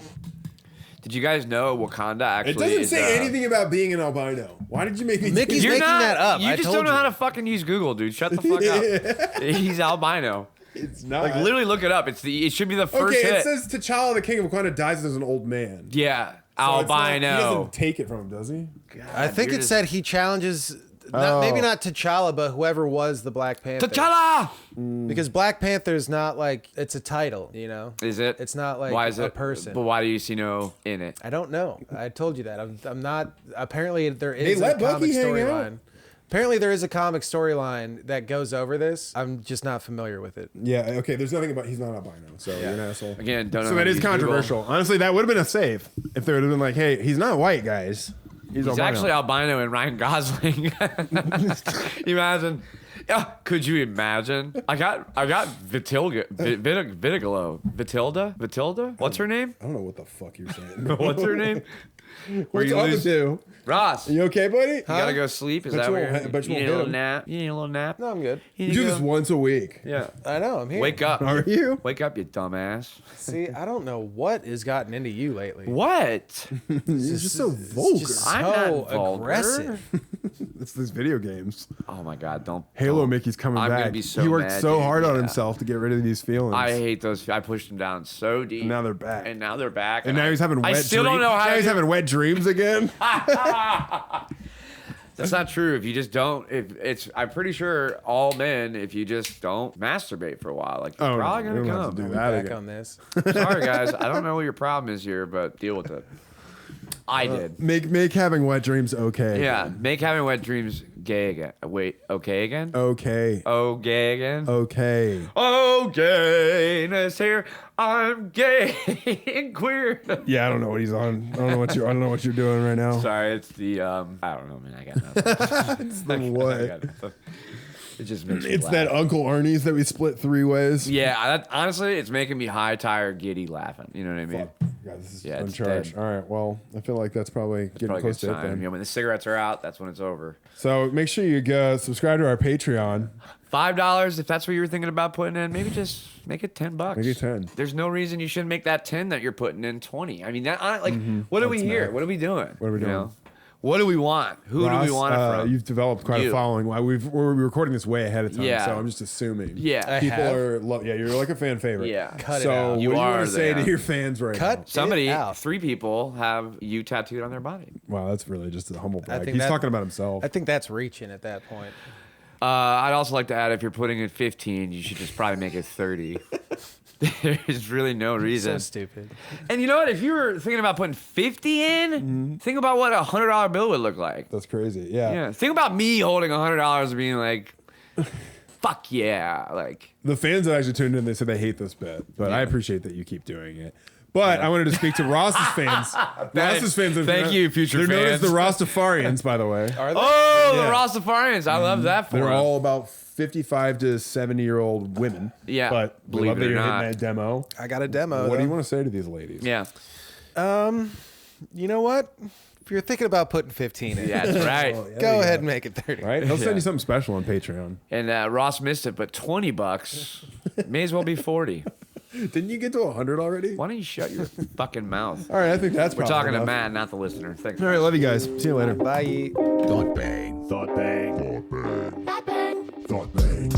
Did you guys know Wakanda actually? It doesn't is, say anything about being an albino. Why did you make me? Mickey's You're making not. that up. You I just told don't know you. how to fucking use Google, dude. Shut the fuck up. He's albino. It's not. Like literally, look it up. It should be the first Okay, hit. it says T'Challa, the King of Wakanda, dies as an old man. Yeah, So it's not- albino. he doesn't take it from him, does he? I think you're it just- said he challenges, maybe not T'Challa, but whoever was the Black Panther. T'Challa. Because Black Panther's not like, it's a title, you know? Is it? It's not like why is a it, person. But why do you see no in it? I don't know. I told you that. I'm not. Apparently, there is a let comic Bucky hang out? storyline. Apparently, there is a comic storyline that goes over this. I'm just not familiar with it. Yeah. Okay. There's nothing about. He's not albino, so you're an asshole. Again, don't know. So how that to is use Google. controversial. Honestly, that would have been a save if they would have been like, "Hey, he's not white, guys. He's albino." actually albino and Ryan Gosling. Imagine. Yeah, could you imagine? I got Vitilda. Vitilda? What's her name? I don't know what the fuck you're saying. What's her name? What's you up lose- with you? Ross. You okay, buddy? You gotta go sleep. Is Bet that you what won't you're? hit- bet you You won't need a hit little him. nap. You need a little nap. No, I'm good. You You need do to this go- once a week. Yeah. I know. I'm here. Wake up. Are you? Wake up, you dumbass. See, I don't know what has gotten into you lately. What? He's just so It's vulgar. just I'm so not vulgar. aggressive. It's these video games. Oh my God! Don't. Halo don't. Mickey's coming I'm back. gonna be so he worked mad, so dude. hard on Yeah. himself to get rid of these feelings. I hate those. I pushed them down so deep. And now they're back. And now they're back. And now he's having wet I still dreams. don't know how. Now to he's do- having wet dreams again. That's not true. If you just don't, if it's, I'm pretty sure all men, if you just don't masturbate for a while, like you're Oh, no, probably we gonna don't have to come. do that Back again. on this. Sorry guys, I don't know what your problem is here, but deal with it. I did. Make having wet dreams okay. Yeah, make having wet dreams gay again. Wait, okay again? Okay. Oh, gay again? Okay. Oh, gayness here. I'm gay and queer. Yeah, I don't know what he's on. I don't know what you're doing right now. Sorry, it's the I don't know, man. I got nothing. It's the what? I got nothing. It just makes me It's laugh. that Uncle Ernie's that we split 3 ways. Yeah, honestly, it's making me high, tired, giddy, laughing. You know what I mean? God, this is Yeah, it's uncharged. dead. All right. Well, I feel like that's probably getting Probably a close good to it sign. then. You know, when the cigarettes are out, that's when it's over. So make sure you go subscribe to our Patreon. $5, if that's what you were thinking about putting in, maybe just make it $10. Make it 10. There's no reason you shouldn't make that 10 that you're putting in 20. I mean, that what are we That's here? nice. What are we doing? What are we You doing? know? What do we want? Who do we Ross, want it from? You've developed quite You. a following. We're recording this way ahead of time, Yeah. so I'm just assuming. Yeah. People have. are. Yeah, you're like a fan favorite. Yeah. Cut it so out. what You do you are want to say the- to your fans right Cut now? Somebody, it out. 3 people have you tattooed on their body. Wow, that's really just a humble brag. think He's that- talking about himself. I think that's reaching at that point. I'd also like to add, if you're putting in 15, you should just probably make it 30. There's really no reason. So stupid. And you know what? If you were thinking about putting 50 in, think about what a $100 bill would look like. That's crazy. Yeah. Yeah. Think about me holding $100 and being like, fuck yeah. Like, The fans that actually tuned in, they said they hate this bit, but I Yeah. appreciate that you keep doing it. But I wanted to speak to Ross's fans. Ross's fans. Thank you, future They're known as fans. the Rastafarians, by the way. Are they? Oh, Yeah. the Rastafarians. I love that for They're them. all about 55 to 70-year-old women. Yeah, But we believe love it that or you're not. hitting that demo. I got a demo. What do you though. want to say to these ladies? Yeah. You know what? If you're thinking about putting 15 in, Yeah, that's right. go ahead and make it 30. Right? He'll send Yeah. you something special on Patreon. And Ross missed it, but $20 may as well be 40. Didn't you get to 100 already? Why don't you shut your fucking mouth? All right, I think that's We're probably talking to enough. Matt, not the listener. Thanks. All right, love you guys. See you later. Bye. Thought bang. Thought bang. Thought bang. Thought bang. Thought bang.